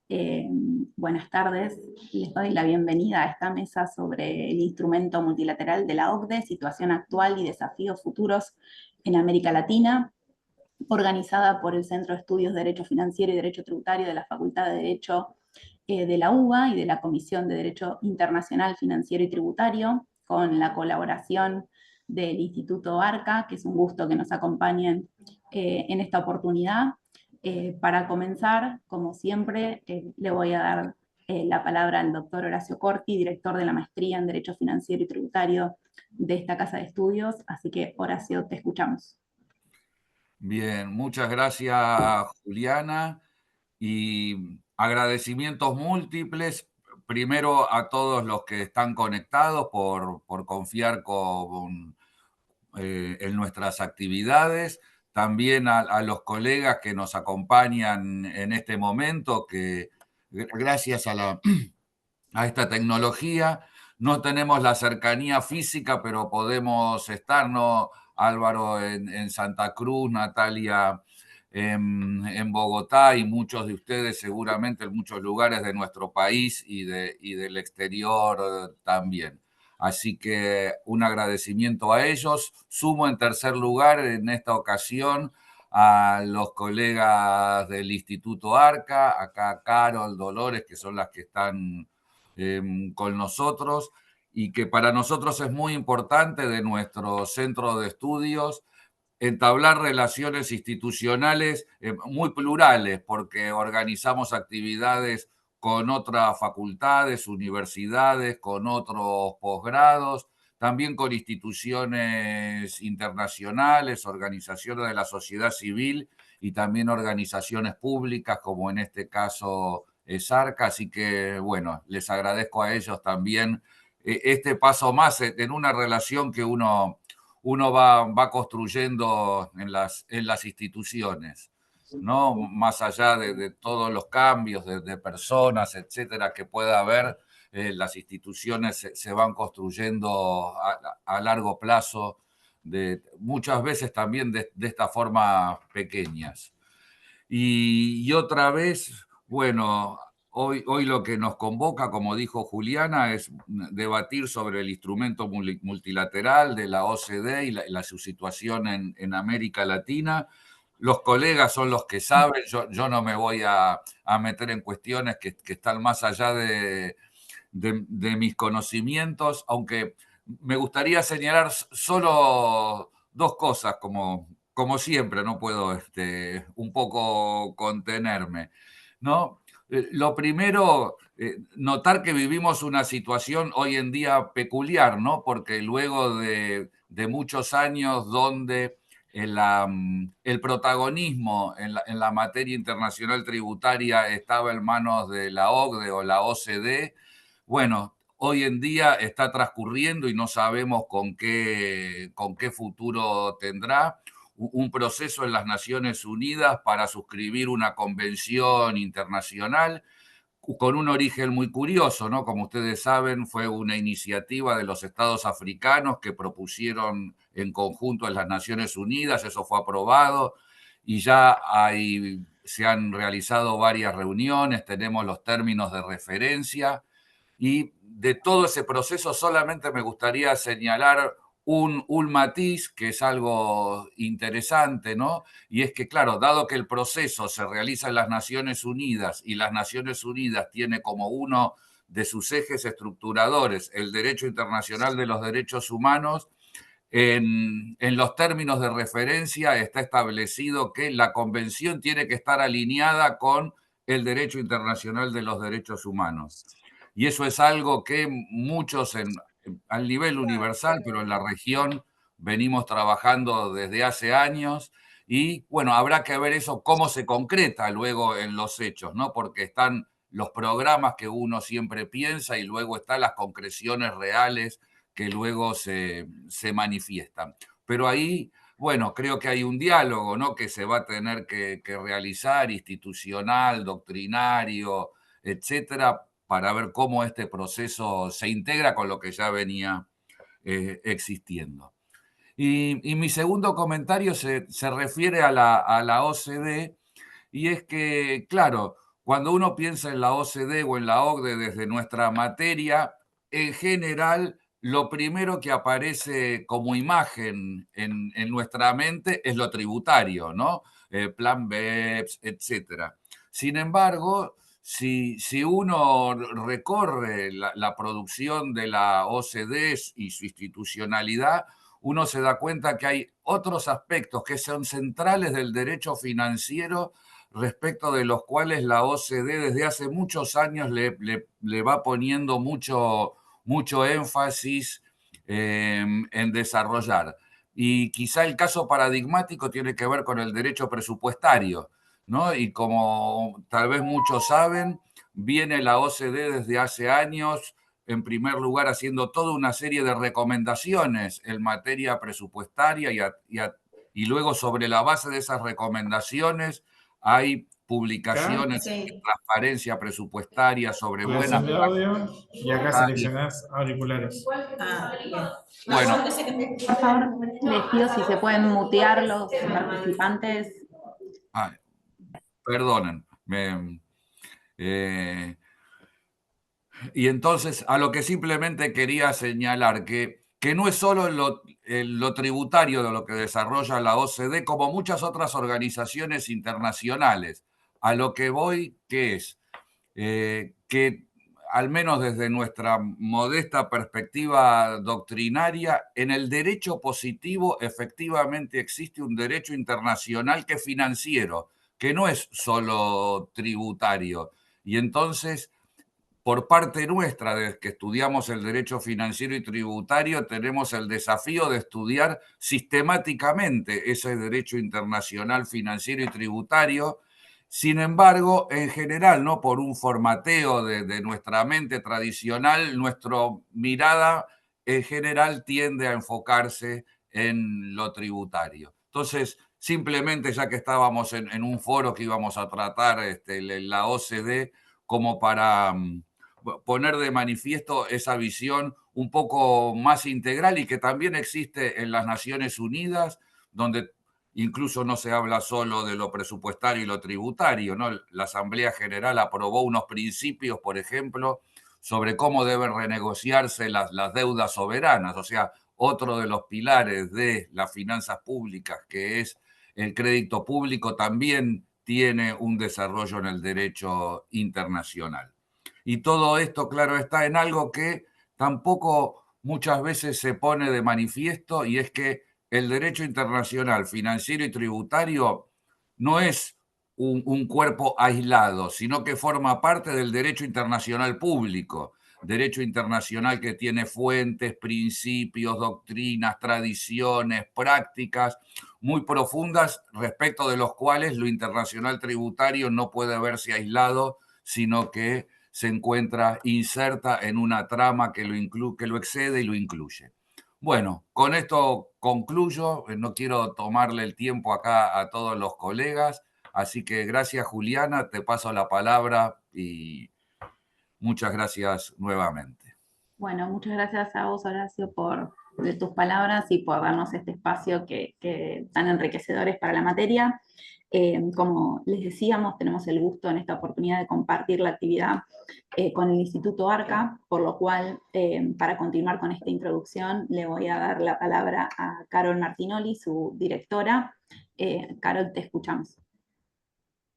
Eh, Buenas tardes, les doy la bienvenida a esta mesa sobre el instrumento multilateral de la OCDE, situación actual y desafíos futuros en América Latina, organizada por el Centro de Estudios de Derecho Financiero y Derecho Tributario de la Facultad de Derecho de la UBA y de la Comisión de Derecho Internacional Financiero y Tributario, con la colaboración del Instituto ARCA, que es un gusto que nos acompañen en esta oportunidad. Para comenzar, como siempre, le voy a dar la palabra al doctor Horacio Corti, director de la maestría en Derecho Financiero y Tributario de esta casa de estudios. Así que, Horacio, te escuchamos. Bien, muchas gracias, Juliana, y agradecimientos múltiples. Primero a todos los que están conectados por confiar en nuestras actividades. También a los colegas que nos acompañan en este momento, que gracias a esta tecnología no tenemos la cercanía física, pero podemos estar, ¿no? Álvaro en Santa Cruz, Natalia en Bogotá y muchos de ustedes seguramente en muchos lugares de nuestro país y del exterior también. Así que un agradecimiento a ellos. Sumo en tercer lugar en esta ocasión a los colegas del Instituto ARCA, acá Carol, Dolores, que son las que están con nosotros y que para nosotros es muy importante de nuestro centro de estudios entablar relaciones institucionales muy plurales, porque organizamos actividades con otras facultades, universidades, con otros posgrados, también con instituciones internacionales, organizaciones de la sociedad civil y también organizaciones públicas, como en este caso SARCA. Así que, bueno, les agradezco a ellos también este paso más en una relación que uno va construyendo en las instituciones, ¿no? Más allá de todos los cambios de personas, etcétera, que pueda haber, las instituciones se van construyendo a largo plazo, muchas veces también de esta forma pequeñas. Y otra vez, bueno, hoy lo que nos convoca, como dijo Juliana, es debatir sobre el instrumento multilateral de la OCDE y su situación en América Latina. Los colegas son los que saben, yo no me voy a meter en cuestiones que están más allá de mis conocimientos, aunque me gustaría señalar solo dos cosas, como siempre, no puedo un poco contenerme, ¿no? Lo primero, notar que vivimos una situación hoy en día peculiar, ¿no? Porque luego de muchos años donde el protagonismo en la materia internacional tributaria estaba en manos de la OCDE o la OCDE, bueno, hoy en día está transcurriendo y no sabemos con qué futuro tendrá un proceso en las Naciones Unidas para suscribir una convención internacional con un origen muy curioso, ¿no? Como ustedes saben, fue una iniciativa de los estados africanos que propusieron en conjunto en las Naciones Unidas, eso fue aprobado y ya se han realizado varias reuniones, tenemos los términos de referencia y de todo ese proceso solamente me gustaría señalar un matiz que es algo interesante, ¿no? Y es que, claro, dado que el proceso se realiza en las Naciones Unidas y las Naciones Unidas tiene como uno de sus ejes estructuradores el derecho internacional de los derechos humanos, en los términos de referencia está establecido que la convención tiene que estar alineada con el derecho internacional de los derechos humanos. Y eso es algo que muchos al nivel universal, pero en la región venimos trabajando desde hace años y bueno, habrá que ver eso cómo se concreta luego en los hechos, ¿no? Porque están los programas que uno siempre piensa y luego están las concreciones reales que luego se manifiestan. Pero ahí, bueno, creo que hay un diálogo, ¿no? Que se va a tener que realizar, institucional, doctrinario, etcétera, para ver cómo este proceso se integra con lo que ya venía existiendo. Y mi segundo comentario se refiere a la OCDE, y es que, claro, cuando uno piensa en la OCDE o en la OCDE desde nuestra materia, en general, lo primero que aparece como imagen en nuestra mente es lo tributario, ¿no? Plan BEPS, etcétera. Sin embargo, si uno recorre la producción de la OCDE y su institucionalidad, uno se da cuenta que hay otros aspectos que son centrales del derecho financiero, respecto de los cuales la OCDE desde hace muchos años le va poniendo mucho énfasis en desarrollar. Y quizá el caso paradigmático tiene que ver con el derecho presupuestario, ¿no? Y como tal vez muchos saben, viene la OCDE desde hace años, en primer lugar, haciendo toda una serie de recomendaciones en materia presupuestaria y luego sobre la base de esas recomendaciones hay Acá, publicaciones de Sí. transparencia presupuestaria sobre buenas activación de audio y acá prácticas. seleccionás auriculares. Bien. Bueno, Por favor, les pido si se pueden mutear los participantes. perdonen. Eh, y entonces, a lo que simplemente quería señalar que no es solo lo tributario de lo que desarrolla la OCDE, como muchas otras organizaciones internacionales. A lo que voy, que es que al menos desde nuestra modesta perspectiva doctrinaria, en el derecho positivo efectivamente existe un derecho internacional que es financiero, que no es solo tributario. Y entonces, por parte nuestra, desde que estudiamos el derecho financiero y tributario, tenemos el desafío de estudiar sistemáticamente ese derecho internacional financiero y tributario. Sin embargo, en general, ¿no? Por un formateo de nuestra mente tradicional, nuestra mirada en general tiende a enfocarse en lo tributario. Entonces, simplemente ya que estábamos en un foro que íbamos a tratar la OCDE, como para poner de manifiesto esa visión un poco más integral y que también existe en las Naciones Unidas, donde incluso no se habla solo de lo presupuestario y lo tributario, ¿no? La Asamblea General aprobó unos principios, por ejemplo, sobre cómo deben renegociarse las deudas soberanas, o sea, otro de los pilares de las finanzas públicas, que es el crédito público, también tiene un desarrollo en el derecho internacional. Y todo esto, claro, está en algo que tampoco muchas veces se pone de manifiesto, y es que el derecho internacional financiero y tributario no es un cuerpo aislado, sino que forma parte del derecho internacional público, derecho internacional que tiene fuentes, principios, doctrinas, tradiciones, prácticas muy profundas, respecto de los cuales lo internacional tributario no puede verse aislado, sino que se encuentra inserta en una trama que lo excede y lo incluye. Bueno, con esto concluyo. No quiero tomarle el tiempo acá a todos los colegas, así que gracias, Juliana, te paso la palabra y muchas gracias nuevamente. Bueno, muchas gracias a vos, Horacio, de tus palabras y por darnos este espacio que tan enriquecedores para la materia. Como les decíamos, tenemos el gusto en esta oportunidad de compartir la actividad con el Instituto ARCA, por lo cual, para continuar con esta introducción, le voy a dar la palabra a Carol Martinoli, su directora. Carol, te escuchamos.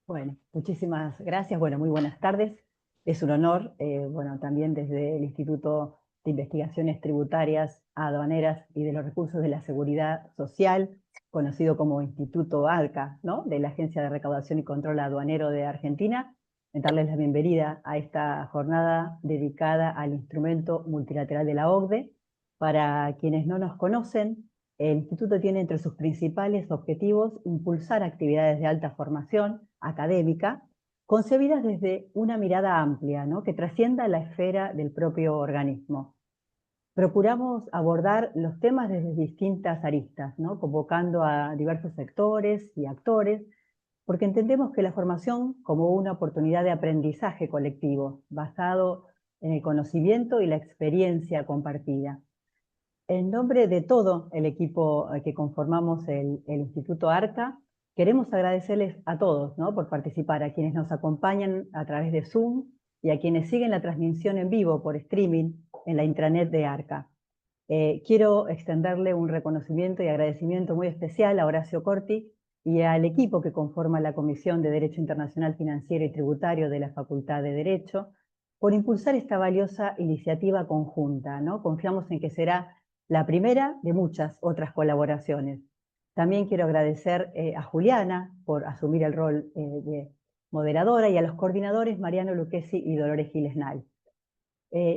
Bueno, muchísimas gracias. Bueno, muy buenas tardes. Es un honor, bueno, también desde el Instituto de Investigaciones Tributarias, Aduaneras y de los Recursos de la Seguridad Social, conocido como Instituto ARCA, ¿no? De la Agencia de Recaudación y Control Aduanero de Argentina, darles la bienvenida a esta jornada dedicada al instrumento multilateral de la OCDE. Para quienes no nos conocen, el Instituto tiene entre sus principales objetivos impulsar actividades de alta formación académica, concebidas desde una mirada amplia, ¿no? Que trascienda la esfera del propio organismo. Procuramos abordar los temas desde distintas aristas, ¿no? Convocando a diversos sectores y actores, porque entendemos que la formación como una oportunidad de aprendizaje colectivo, basado en el conocimiento y la experiencia compartida. En nombre de todo el equipo que conformamos el Instituto ARCA, Queremos agradecerles a todos, ¿no?, por participar, a quienes nos acompañan a través de Zoom y a quienes siguen la transmisión en vivo por streaming en la intranet de ARCA. Quiero extenderle un reconocimiento y agradecimiento muy especial a Horacio Corti y al equipo que conforma la Comisión de Derecho Internacional Financiero y Tributario de la Facultad de Derecho por impulsar esta valiosa iniciativa conjunta, ¿no? Confiamos en que será la primera de muchas otras colaboraciones. También quiero agradecer a Juliana por asumir el rol de moderadora y a los coordinadores Mariano Lucchesi y Dolores Gilesnay.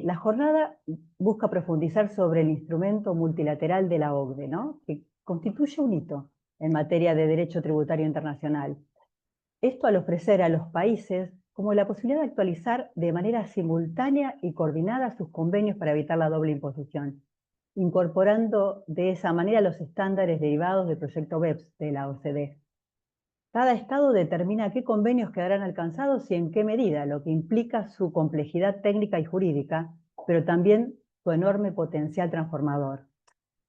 La jornada busca profundizar sobre el instrumento multilateral de la OCDE, ¿no?, que constituye un hito en materia de derecho tributario internacional. Esto al ofrecer a los países como la posibilidad de actualizar de manera simultánea y coordinada sus convenios para evitar la doble imposición, incorporando de esa manera los estándares derivados del proyecto BEPS de la OCDE. Cada estado determina qué convenios quedarán alcanzados y en qué medida, lo que implica su complejidad técnica y jurídica, pero también su enorme potencial transformador.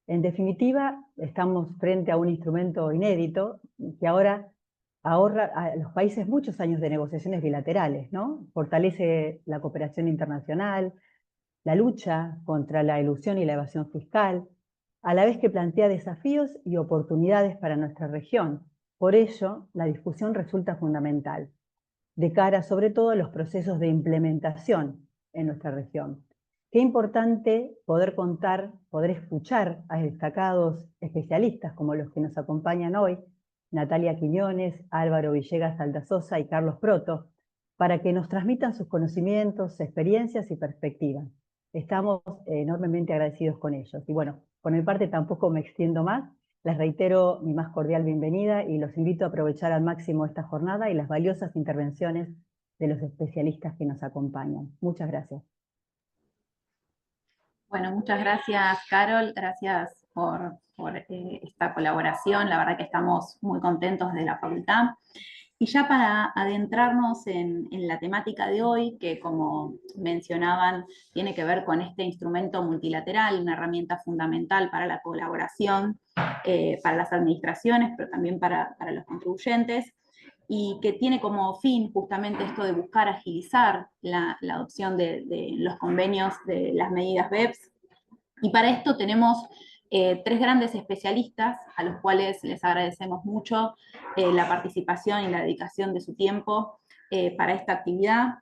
En definitiva, estamos frente a un instrumento inédito que ahora ahorra a los países muchos años de negociaciones bilaterales, ¿no? Fortalece la cooperación internacional, la lucha contra la elusión y la evasión fiscal, a la vez que plantea desafíos y oportunidades para nuestra región. Por ello, la discusión resulta fundamental, de cara sobre todo a los procesos de implementación en nuestra región. Qué importante poder contar, poder escuchar a destacados especialistas como los que nos acompañan hoy, Natalia Quiñones, Álvaro Villegas Aldazosa y Carlos Proto, para que nos transmitan sus conocimientos, experiencias y perspectivas. Estamos enormemente agradecidos con ellos. Y bueno, por mi parte tampoco me extiendo más. Les reitero mi más cordial bienvenida y los invito a aprovechar al máximo esta jornada y las valiosas intervenciones de los especialistas que nos acompañan. Muchas gracias. Bueno, muchas gracias, Carol. Gracias por esta colaboración. La verdad que estamos muy contentos de la facultad. Y ya para adentrarnos en la temática de hoy, que como mencionaban, tiene que ver con este instrumento multilateral, una herramienta fundamental para la colaboración, para las administraciones, pero también para los contribuyentes, y que tiene como fin justamente esto de buscar agilizar la adopción de los convenios de las medidas BEPS. Y para esto tenemos tres grandes especialistas, a los cuales les agradecemos mucho la participación y la dedicación de su tiempo para esta actividad.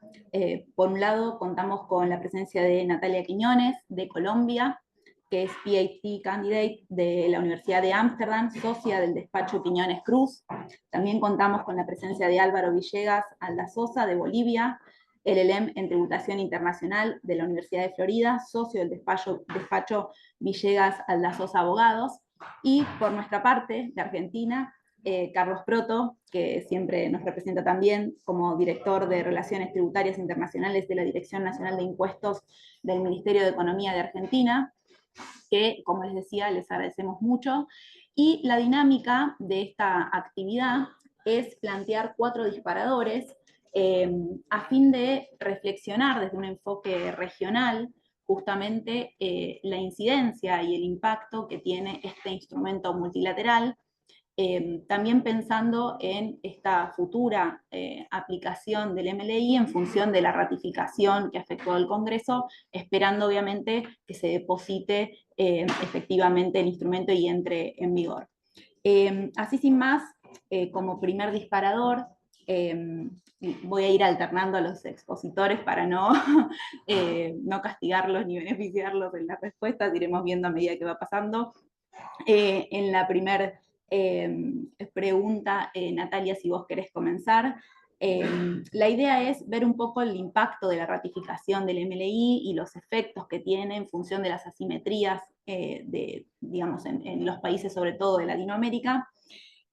Por un lado, contamos con la presencia de Natalia Quiñones, de Colombia, que es PhD candidate de la Universidad de Ámsterdam, socia del despacho Quiñones Cruz. También contamos con la presencia de Álvaro Villegas Aldazosa, de Bolivia, LLM en Tributación Internacional de la Universidad de Florida, socio del despacho Villegas Aldazosa Abogados, y por nuestra parte, de Argentina, Carlos Proto, que siempre nos representa también como director de Relaciones Tributarias Internacionales de la Dirección Nacional de Impuestos del Ministerio de Economía de Argentina, que, como les decía, les agradecemos mucho. Y la dinámica de esta actividad es plantear 4 disparadores a fin de reflexionar desde un enfoque regional justamente la incidencia y el impacto que tiene este instrumento multilateral, también pensando en esta futura aplicación del MLI en función de la ratificación que efectuó el Congreso, esperando obviamente que se deposite efectivamente el instrumento y entre en vigor. Así sin más, como primer disparador, voy a ir alternando a los expositores para no, no castigarlos ni beneficiarlos en las respuestas, iremos viendo a medida que va pasando. En la primera pregunta, Natalia, si vos querés comenzar, la idea es ver un poco el impacto de la ratificación del MLI y los efectos que tiene en función de las asimetrías digamos, en los países, sobre todo de Latinoamérica.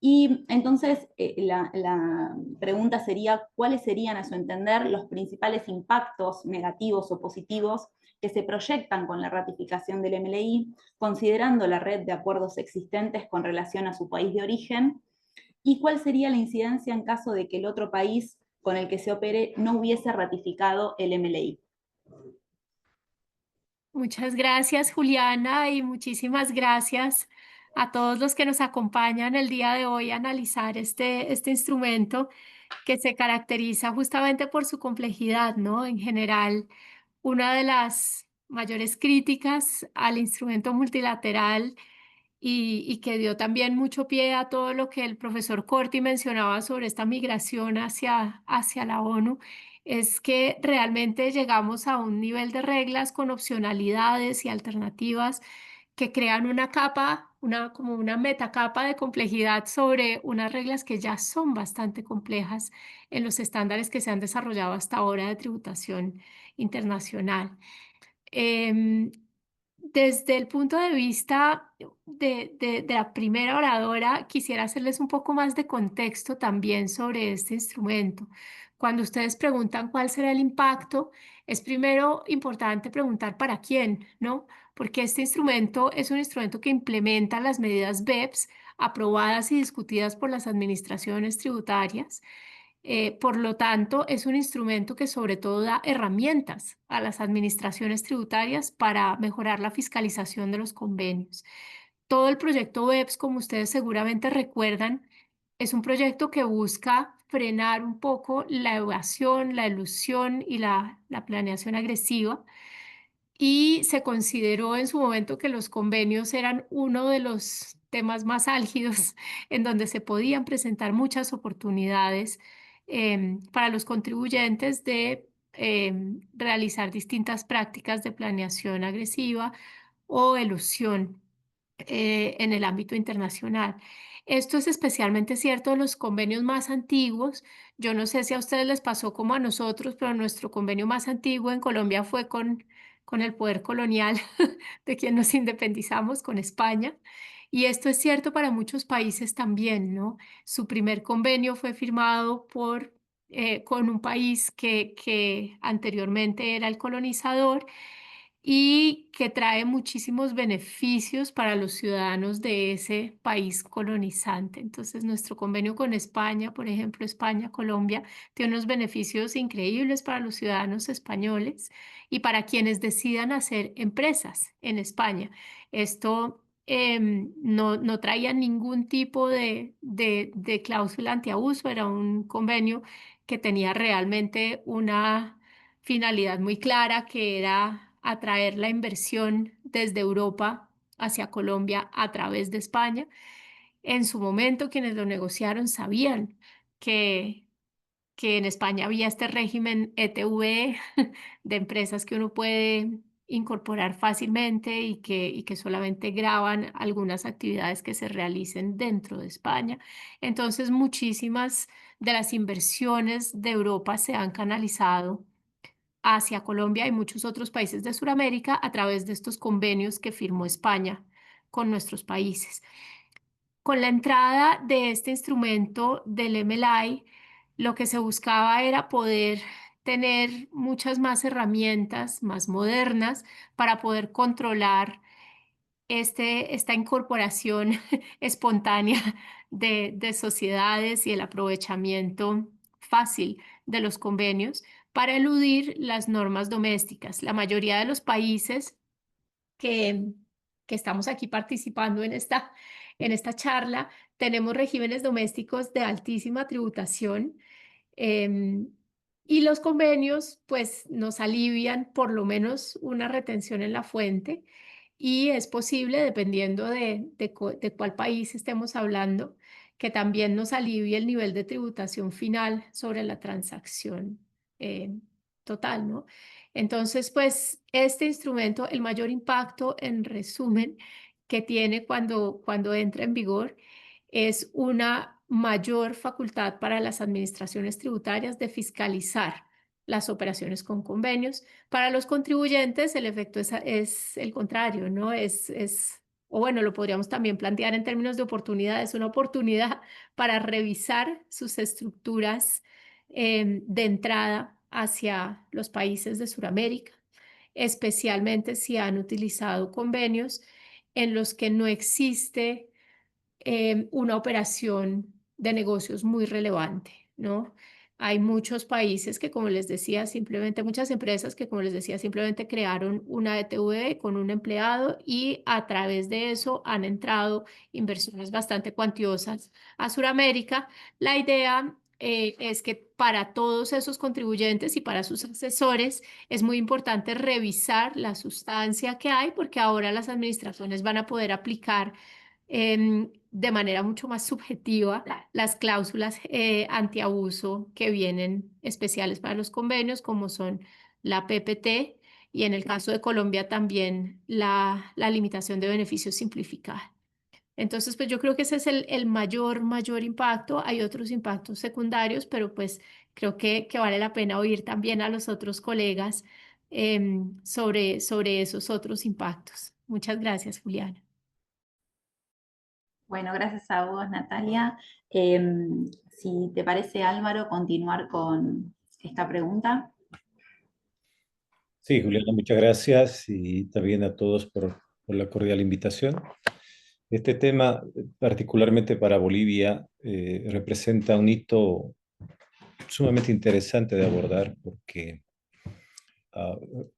Y entonces la pregunta sería, ¿cuáles serían, a su entender, los principales impactos negativos o positivos que se proyectan con la ratificación del MLI, considerando la red de acuerdos existentes con relación a su país de origen? ¿Y cuál sería la incidencia en caso de que el otro país con el que se opere no hubiese ratificado el MLI? Muchas gracias, Juliana, y muchísimas gracias a todos los que nos acompañan el día de hoy a analizar este instrumento que se caracteriza justamente por su complejidad, ¿no? En general, una de las mayores críticas al instrumento multilateral y que dio también mucho pie a todo lo que el profesor Corti mencionaba sobre esta migración hacia la ONU, es que realmente llegamos a un nivel de reglas con opcionalidades y alternativas que crean una capa, como una metacapa de complejidad sobre unas reglas que ya son bastante complejas en los estándares que se han desarrollado hasta ahora de tributación internacional. Em, Desde el punto de vista de la primera oradora, quisiera hacerles un poco más de contexto también sobre este instrumento. Cuando ustedes preguntan cuál será el impacto, es primero importante preguntar para quién, ¿no? Porque este instrumento es un instrumento que implementa las medidas BEPS aprobadas y discutidas por las administraciones tributarias. Por lo tanto, es un instrumento que sobre todo da herramientas a las administraciones tributarias para mejorar la fiscalización de los convenios. Todo el proyecto BEPS, como ustedes seguramente recuerdan, es un proyecto que busca frenar un poco la evasión, la elusión y la planeación agresiva, y se consideró en su momento que los convenios eran uno de los temas más álgidos en donde se podían presentar muchas oportunidades para los contribuyentes de realizar distintas prácticas de planeación agresiva o elusión en el ámbito internacional. Esto es especialmente cierto de los convenios más antiguos. Yo no sé si a ustedes les pasó como a nosotros, pero nuestro convenio más antiguo en Colombia fue con el poder colonial de quien nos independizamos, con España. Y esto es cierto para muchos países también, ¿no? Su primer convenio fue firmado con un país que anteriormente era el colonizador y que trae muchísimos beneficios para los ciudadanos de ese país colonizante. Entonces, nuestro convenio con España, por ejemplo, España-Colombia, tiene unos beneficios increíbles para los ciudadanos españoles y para quienes decidan hacer empresas en España. Esto no traía ningún tipo de cláusula antiabuso, era un convenio que tenía realmente una finalidad muy clara, que era atraer la inversión desde Europa hacia Colombia a través de España. En su momento, quienes lo negociaron sabían que, que en España había este régimen ETV de empresas que uno puede incorporar fácilmente y que solamente graban algunas actividades que se realicen dentro de España. Entonces, muchísimas de las inversiones de Europa se han canalizado hacia Colombia y muchos otros países de Sudamérica a través de estos convenios que firmó España con nuestros países. Con la entrada de este instrumento del MLI, lo que se buscaba era poder tener muchas más herramientas más modernas para poder controlar esta incorporación espontánea de sociedades y el aprovechamiento fácil de los convenios para eludir las normas domésticas. La mayoría de los países que, que estamos aquí participando en esta charla tenemos regímenes domésticos de altísima tributación. em, y los convenios pues nos alivian por lo menos una retención en la fuente, y es posible, dependiendo de cuál país estemos hablando, que también nos alivie el nivel de tributación final sobre la transacción eh, total, ¿no? Entonces, pues este instrumento, el mayor impacto, en resumen, que tiene cuando entra en vigor, es una mayor facultad para las administraciones tributarias de fiscalizar las operaciones con convenios. Para los contribuyentes, el efecto es el contrario, ¿no? O bueno, lo podríamos también plantear en términos de oportunidad. Es una oportunidad para revisar sus estructuras de entrada hacia los países de Sudamérica, especialmente si han utilizado convenios en los que no existe una operación de negocios muy relevante, ¿no? Hay muchos países que, como les decía, simplemente, muchas empresas que, como les decía, simplemente crearon una ETV con un empleado y a través de eso han entrado inversiones bastante cuantiosas a Sudamérica. La idea es que para todos esos contribuyentes y para sus asesores es muy importante revisar la sustancia que hay, porque ahora las administraciones van a poder aplicar de manera mucho más subjetiva las cláusulas antiabuso que vienen especiales para los convenios, como son la PPT y en el caso de Colombia también la limitación de beneficios simplificada. Entonces, pues yo creo que ese es el mayor impacto. Hay otros impactos secundarios, pero pues creo que vale la pena oír también a los otros colegas sobre esos otros impactos. Muchas gracias, Juliana. Bueno, gracias a vos, Natalia. Si te parece, Álvaro, continuar con esta pregunta. Sí, Juliana, muchas gracias y también a todos por la cordial invitación. Este tema, particularmente para Bolivia, representa un hito sumamente interesante de abordar porque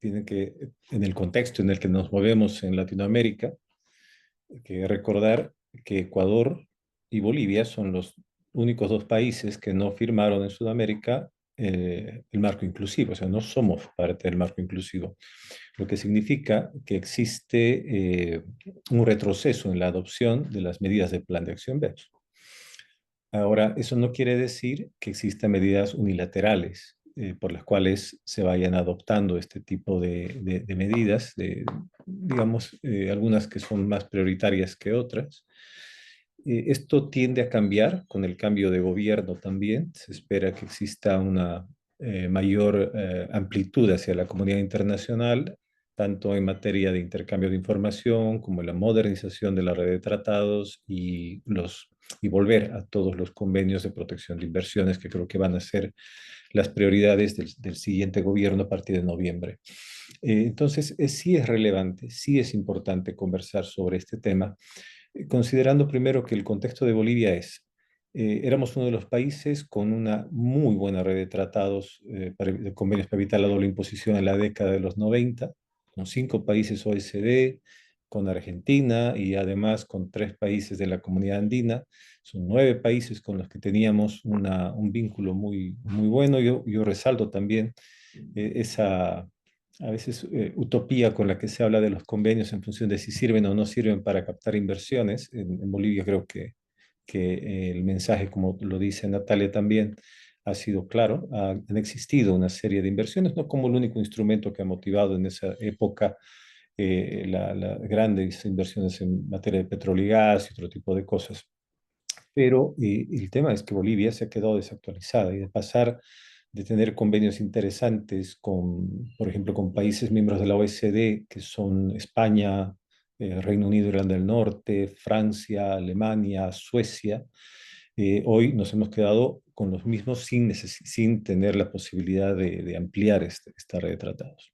tiene que, en el contexto en el que nos movemos en Latinoamérica, que recordar que Ecuador y Bolivia son los únicos dos países que no firmaron en Sudamérica el marco inclusivo, o sea, no somos parte del marco inclusivo, lo que significa que existe un retroceso en la adopción de las medidas del Plan de Acción BEPS. Ahora, eso no quiere decir que existan medidas unilaterales por las cuales se vayan adoptando este tipo de medidas, digamos, algunas que son más prioritarias que otras. Esto tiende a cambiar con el cambio de gobierno también. Se espera que exista una mayor amplitud hacia la comunidad internacional, tanto en materia de intercambio de información como en la modernización de la red de tratados y volver a todos los convenios de protección de inversiones que creo que van a ser las prioridades del siguiente gobierno a partir de noviembre. Entonces, sí es relevante, sí es importante conversar sobre este tema, considerando primero que el contexto de Bolivia éramos uno de los países con una muy buena red de tratados, de convenios para evitar la doble imposición en la década de los 90, con 5 países OECD, con Argentina y además con 3 países de la comunidad andina. Son 9 países con los que teníamos un vínculo muy, muy bueno. Yo resalto también esa a veces utopía con la que se habla de los convenios en función de si sirven o no sirven para captar inversiones. En Bolivia creo que el mensaje, como lo dice Natalia también, ha sido claro. Han existido una serie de inversiones, no como el único instrumento que ha motivado en esa época las grandes inversiones en materia de petróleo y gas y otro tipo de cosas. Pero el tema es que Bolivia se ha quedado desactualizada y de pasar de tener convenios interesantes con, por ejemplo, con países miembros de la OECD, que son España, Reino Unido, Irlanda del Norte, Francia, Alemania, Suecia. Hoy nos hemos quedado con los mismos sin tener la posibilidad de ampliar esta red de tratados.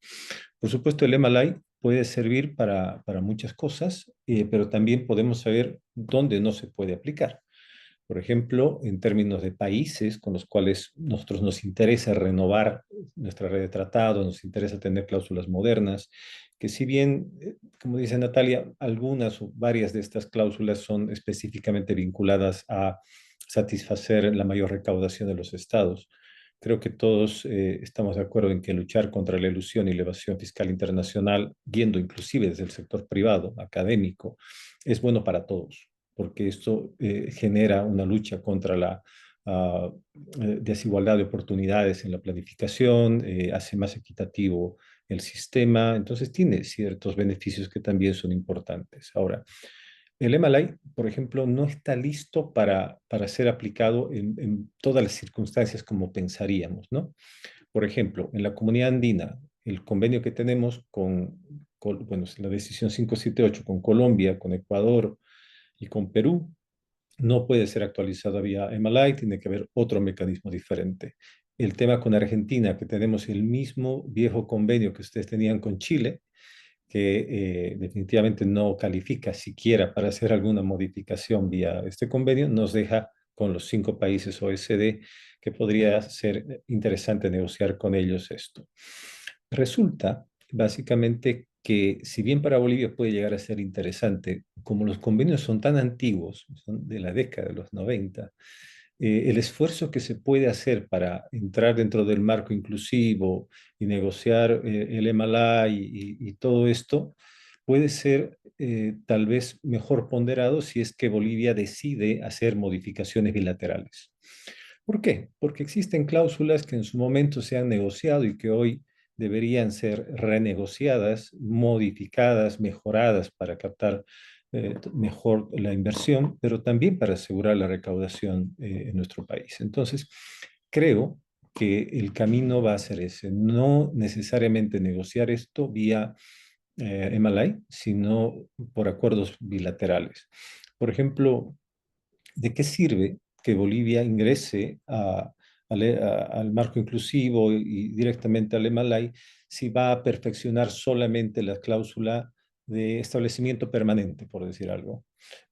Por supuesto, el MLI puede servir para muchas cosas, pero también podemos saber dónde no se puede aplicar. Por ejemplo, en términos de países con los cuales nosotros nos interesa renovar nuestra red de tratados, nos interesa tener cláusulas modernas, que si bien, como dice Natalia, algunas o varias de estas cláusulas son específicamente vinculadas a satisfacer la mayor recaudación de los estados. Creo que todos estamos de acuerdo en que luchar contra la elusión y la evasión fiscal internacional, yendo inclusive desde el sector privado, académico, es bueno para todos, porque esto genera una lucha contra la desigualdad de oportunidades en la planificación, hace más equitativo el sistema, entonces tiene ciertos beneficios que también son importantes. Ahora, el MLI, por ejemplo, no está listo para ser aplicado en todas las circunstancias como pensaríamos, ¿no? Por ejemplo, en la comunidad andina, el convenio que tenemos bueno, la decisión 578 con Colombia, con Ecuador y con Perú, no puede ser actualizado vía MLI, tiene que haber otro mecanismo diferente. El tema con Argentina, que tenemos el mismo viejo convenio que ustedes tenían con Chile, que definitivamente no califica siquiera para hacer alguna modificación vía este convenio, nos deja con los 5 países OECD, que podría ser interesante negociar con ellos esto. Resulta básicamente que si bien para Bolivia puede llegar a ser interesante, como los convenios son tan antiguos, son de la década de los 90, el esfuerzo que se puede hacer para entrar dentro del marco inclusivo y negociar el MLA y todo esto puede ser tal vez mejor ponderado si es que Bolivia decide hacer modificaciones bilaterales. ¿Por qué? Porque existen cláusulas que en su momento se han negociado y que hoy deberían ser renegociadas, modificadas, mejoradas para captar mejor la inversión, pero también para asegurar la recaudación en nuestro país. Entonces, creo que el camino va a ser ese, no necesariamente negociar esto vía MLA, sino por acuerdos bilaterales. Por ejemplo, ¿de qué sirve que Bolivia ingrese al marco inclusivo y directamente al MLA si va a perfeccionar solamente la cláusula de establecimiento permanente, por decir algo?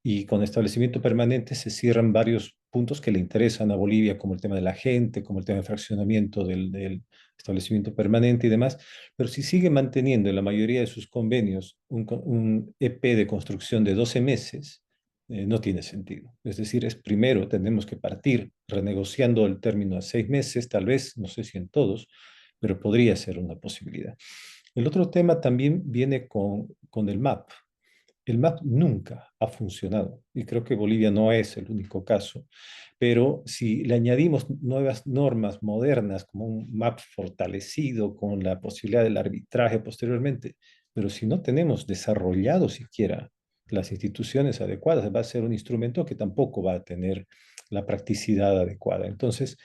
Y con establecimiento permanente se cierran varios puntos que le interesan a Bolivia, como el tema de la gente, como el tema de fraccionamiento del establecimiento permanente y demás, pero si sigue manteniendo en la mayoría de sus convenios un EP de construcción de 12 meses, no tiene sentido. Es decir, primero tenemos que partir renegociando el término a 6 meses, tal vez, no sé si en todos, pero podría ser una posibilidad. El otro tema también viene con el MAP. El MAP nunca ha funcionado y creo que Bolivia no es el único caso, pero si le añadimos nuevas normas modernas como un MAP fortalecido con la posibilidad del arbitraje posteriormente, pero si no tenemos desarrollado siquiera las instituciones adecuadas, va a ser un instrumento que tampoco va a tener la practicidad adecuada. Entonces,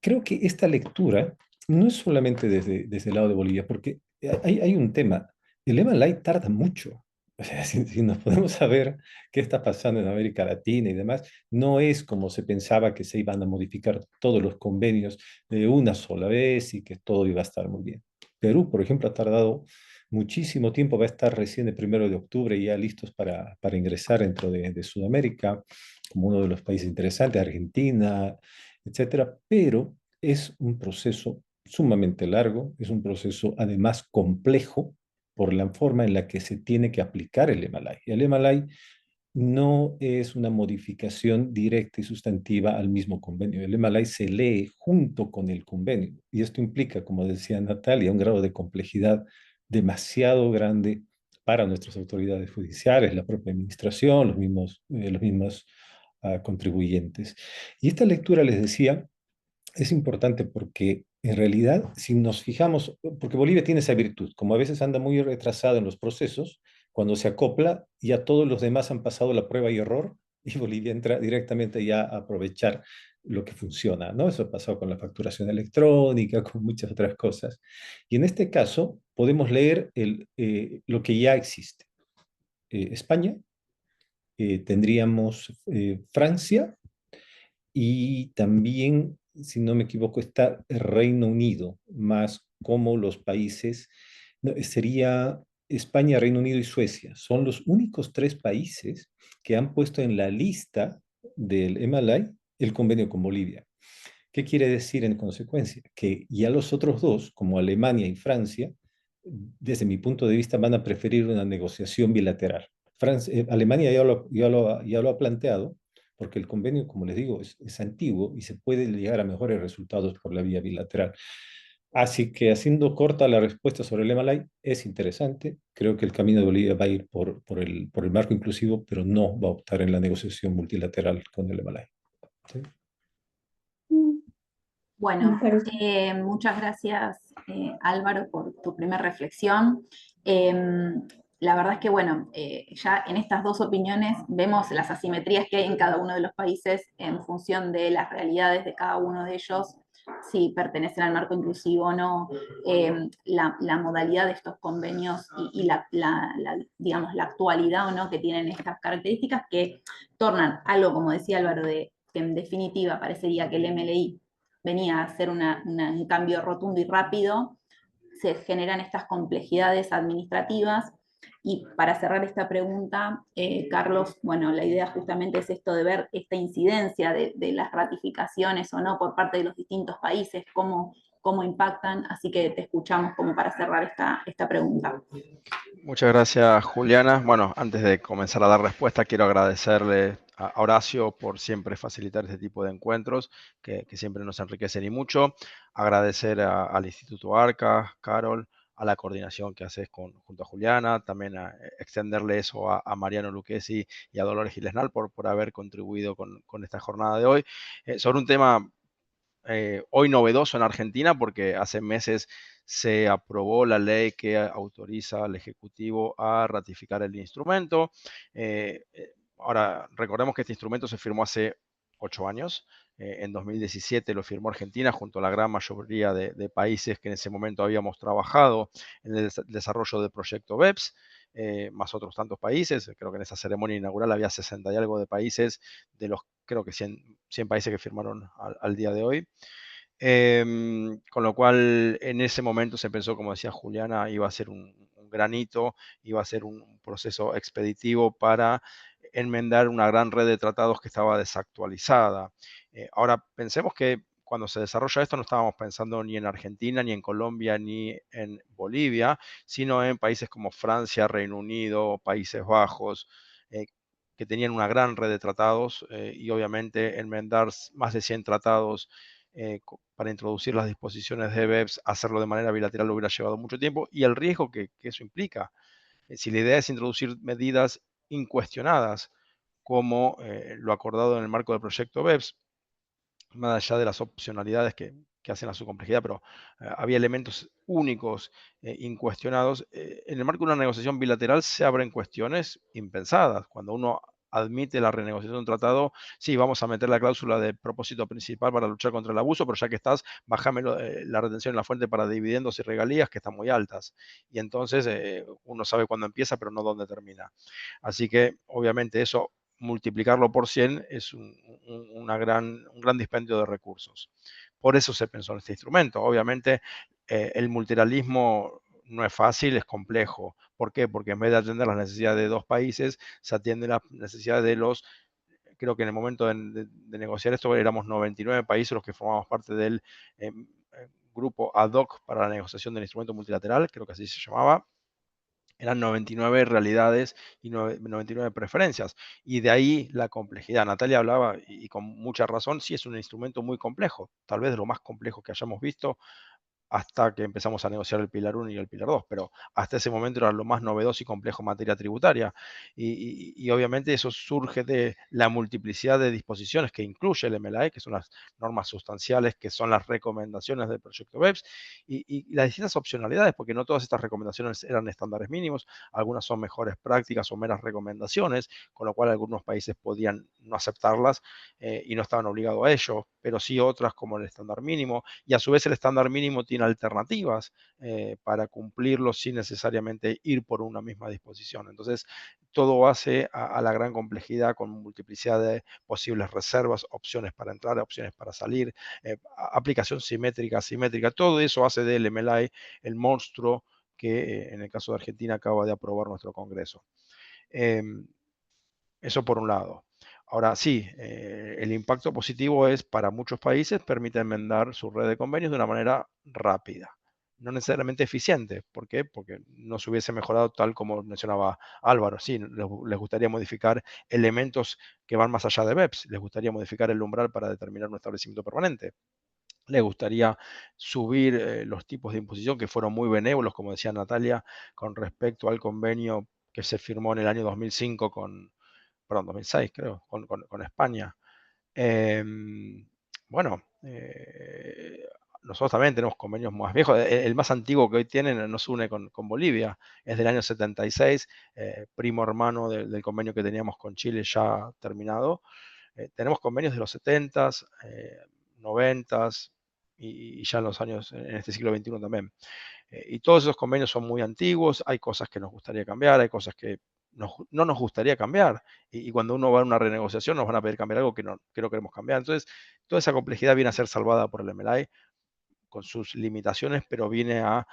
creo que esta lectura no es solamente desde el lado de Bolivia, porque hay un tema. El MLA tarda mucho. O sea, si nos podemos saber qué está pasando en América Latina y demás, no es como se pensaba que se iban a modificar todos los convenios de una sola vez y que todo iba a estar muy bien. Perú, por ejemplo, ha tardado muchísimo tiempo, va a estar recién el 1 de octubre ya listos para ingresar dentro de Sudamérica, como uno de los países interesantes, Argentina, etcétera, pero es un proceso sumamente largo, es un proceso además complejo por la forma en la que se tiene que aplicar el MLA. El MLA no es una modificación directa y sustantiva al mismo convenio. El MLA se lee junto con el convenio y esto implica, como decía Natalia, un grado de complejidad demasiado grande para nuestras autoridades judiciales, la propia administración, los mismos contribuyentes. Y esta lectura, les decía, es importante porque en realidad, si nos fijamos, porque Bolivia tiene esa virtud, como a veces anda muy retrasado en los procesos, cuando se acopla, ya todos los demás han pasado la prueba y error y Bolivia entra directamente ya a aprovechar lo que funciona, ¿no? Eso ha pasado con la facturación electrónica, con muchas otras cosas. Y en este caso, podemos leer lo que ya existe. España, tendríamos Francia, y también, si no me equivoco, está el Reino Unido, más como los países, no, sería España, Reino Unido y Suecia. Son los únicos 3 países que han puesto en la lista del MLA el convenio con Bolivia. ¿Qué quiere decir en consecuencia? Que ya los otros 2, como Alemania y Francia, desde mi punto de vista, van a preferir una negociación bilateral. Alemania ya lo ha planteado, porque el convenio, como les digo, es antiguo y se puede llegar a mejores resultados por la vía bilateral. Así que, haciendo corta la respuesta sobre el MLA, es interesante. Creo que el camino de Bolivia va a ir por el marco inclusivo, pero no va a optar en la negociación multilateral con el MLA. ¿Sí? Bueno, muchas gracias Álvaro por tu primera reflexión. La verdad es que, bueno, ya en estas 2 opiniones vemos las asimetrías que hay en cada uno de los países en función de las realidades de cada uno de ellos, si pertenecen al marco inclusivo o no, la modalidad de estos convenios y digamos, la actualidad o no que tienen estas características que tornan algo, como decía Álvaro, que en definitiva parecería que el MLI venía a hacer un cambio rotundo y rápido, se generan estas complejidades administrativas Y para cerrar esta pregunta, Carlos, bueno, la idea justamente es esto de ver esta incidencia de las ratificaciones o no por parte de los distintos países, cómo impactan, así que te escuchamos como para cerrar esta pregunta. Muchas gracias, Juliana. Bueno, antes de comenzar a dar respuesta, quiero agradecerle a Horacio por siempre facilitar este tipo de encuentros que siempre nos enriquecen y mucho. Agradecer al Instituto Arca, Carol, a la coordinación que haces junto a Juliana, también a extenderle eso a Mariano Lucchesi y a Dolores Gilesnal por haber contribuido con esta jornada de hoy. Sobre un tema hoy novedoso en Argentina, porque hace meses se aprobó la ley que autoriza al Ejecutivo a ratificar el instrumento. Ahora, recordemos que este instrumento se firmó hace 8 años. En 2017 lo firmó Argentina junto a la gran mayoría de países que en ese momento habíamos trabajado en el desarrollo del proyecto BEPS. Más otros tantos países. Creo que en esa ceremonia inaugural había 60 y algo de países, de los creo que 100 países que firmaron al día de hoy. Con lo cual, en ese momento se pensó, como decía Juliana, iba a ser un gran hito, iba a ser un proceso expeditivo para enmendar una gran red de tratados que estaba desactualizada. Ahora, pensemos que cuando se desarrolla esto no estábamos pensando ni en Argentina, ni en Colombia, ni en Bolivia, sino en países como Francia, Reino Unido, Países Bajos, que tenían una gran red de tratados y obviamente enmendar más de 100 tratados para introducir las disposiciones de BEPS, hacerlo de manera bilateral lo hubiera llevado mucho tiempo y el riesgo que eso implica. Si la idea es introducir medidas incuestionadas, como lo acordado en el marco del proyecto BEPS, más allá de las opcionalidades que hacen a su complejidad, pero había elementos únicos, incuestionados. En el marco de una negociación bilateral se abren cuestiones impensadas. Cuando uno admite la renegociación de un tratado, sí, vamos a meter la cláusula de propósito principal para luchar contra el abuso, pero ya que estás, bájame la retención en la fuente para dividendos y regalías, que están muy altas. Y entonces uno sabe cuándo empieza, pero no dónde termina. Así que, obviamente, eso multiplicarlo por 100 es un gran dispendio de recursos. Por eso se pensó en este instrumento. Obviamente, el multilateralismo no es fácil, es complejo. ¿Por qué? Porque en vez de atender las necesidades de 2 países, se atiende las necesidades de los, creo que en el momento de negociar esto éramos 99 países los que formamos parte del grupo ad hoc para la negociación del instrumento multilateral, creo que así se llamaba. Eran 99 realidades y 99 preferencias. Y de ahí la complejidad. Natalia hablaba, y con mucha razón, sí es un instrumento muy complejo, tal vez de lo más complejo que hayamos visto hasta que empezamos a negociar el Pilar 1 y el Pilar 2, pero hasta ese momento era lo más novedoso y complejo en materia tributaria. Y obviamente eso surge de la multiplicidad de disposiciones que incluye el MLA, que son las normas sustanciales, que son las recomendaciones del proyecto BEPS, y las distintas opcionalidades, porque no todas estas recomendaciones eran estándares mínimos, algunas son mejores prácticas o meras recomendaciones, con lo cual algunos países podían no aceptarlas y no estaban obligados a ello, pero sí otras como el estándar mínimo, y a su vez el estándar mínimo tiene alternativas para cumplirlo sin necesariamente ir por una misma disposición. Entonces, todo hace a la gran complejidad con multiplicidad de posibles reservas, opciones para entrar, opciones para salir, aplicación simétrica, asimétrica, todo eso hace del MLA el monstruo que en el caso de Argentina acaba de aprobar nuestro Congreso. Eso por un lado. Ahora sí, el impacto positivo es para muchos países permite enmendar su red de convenios de una manera rápida, no necesariamente eficiente. ¿Por qué? Porque no se hubiese mejorado tal como mencionaba Álvaro. Sí, les gustaría modificar elementos que van más allá de BEPS, les gustaría modificar el umbral para determinar un establecimiento permanente. Les gustaría subir los tipos de imposición que fueron muy benévolos, como decía Natalia, con respecto al convenio que se firmó en el año 2005 perdón, 2006 creo, con España. Bueno, nosotros también tenemos convenios más viejos. El más antiguo que hoy tienen nos une con Bolivia, es del año 76, primo hermano del convenio que teníamos con Chile ya terminado. Tenemos convenios de los 70s, 90s y ya en los años, en este siglo XXI también. Y todos esos convenios son muy antiguos, hay cosas que nos gustaría cambiar, hay cosas que no nos gustaría cambiar. Y cuando uno va a una renegociación nos van a pedir cambiar algo que no queremos cambiar. Entonces, toda esa complejidad viene a ser salvada por el MLA. con sus limitaciones, pero viene a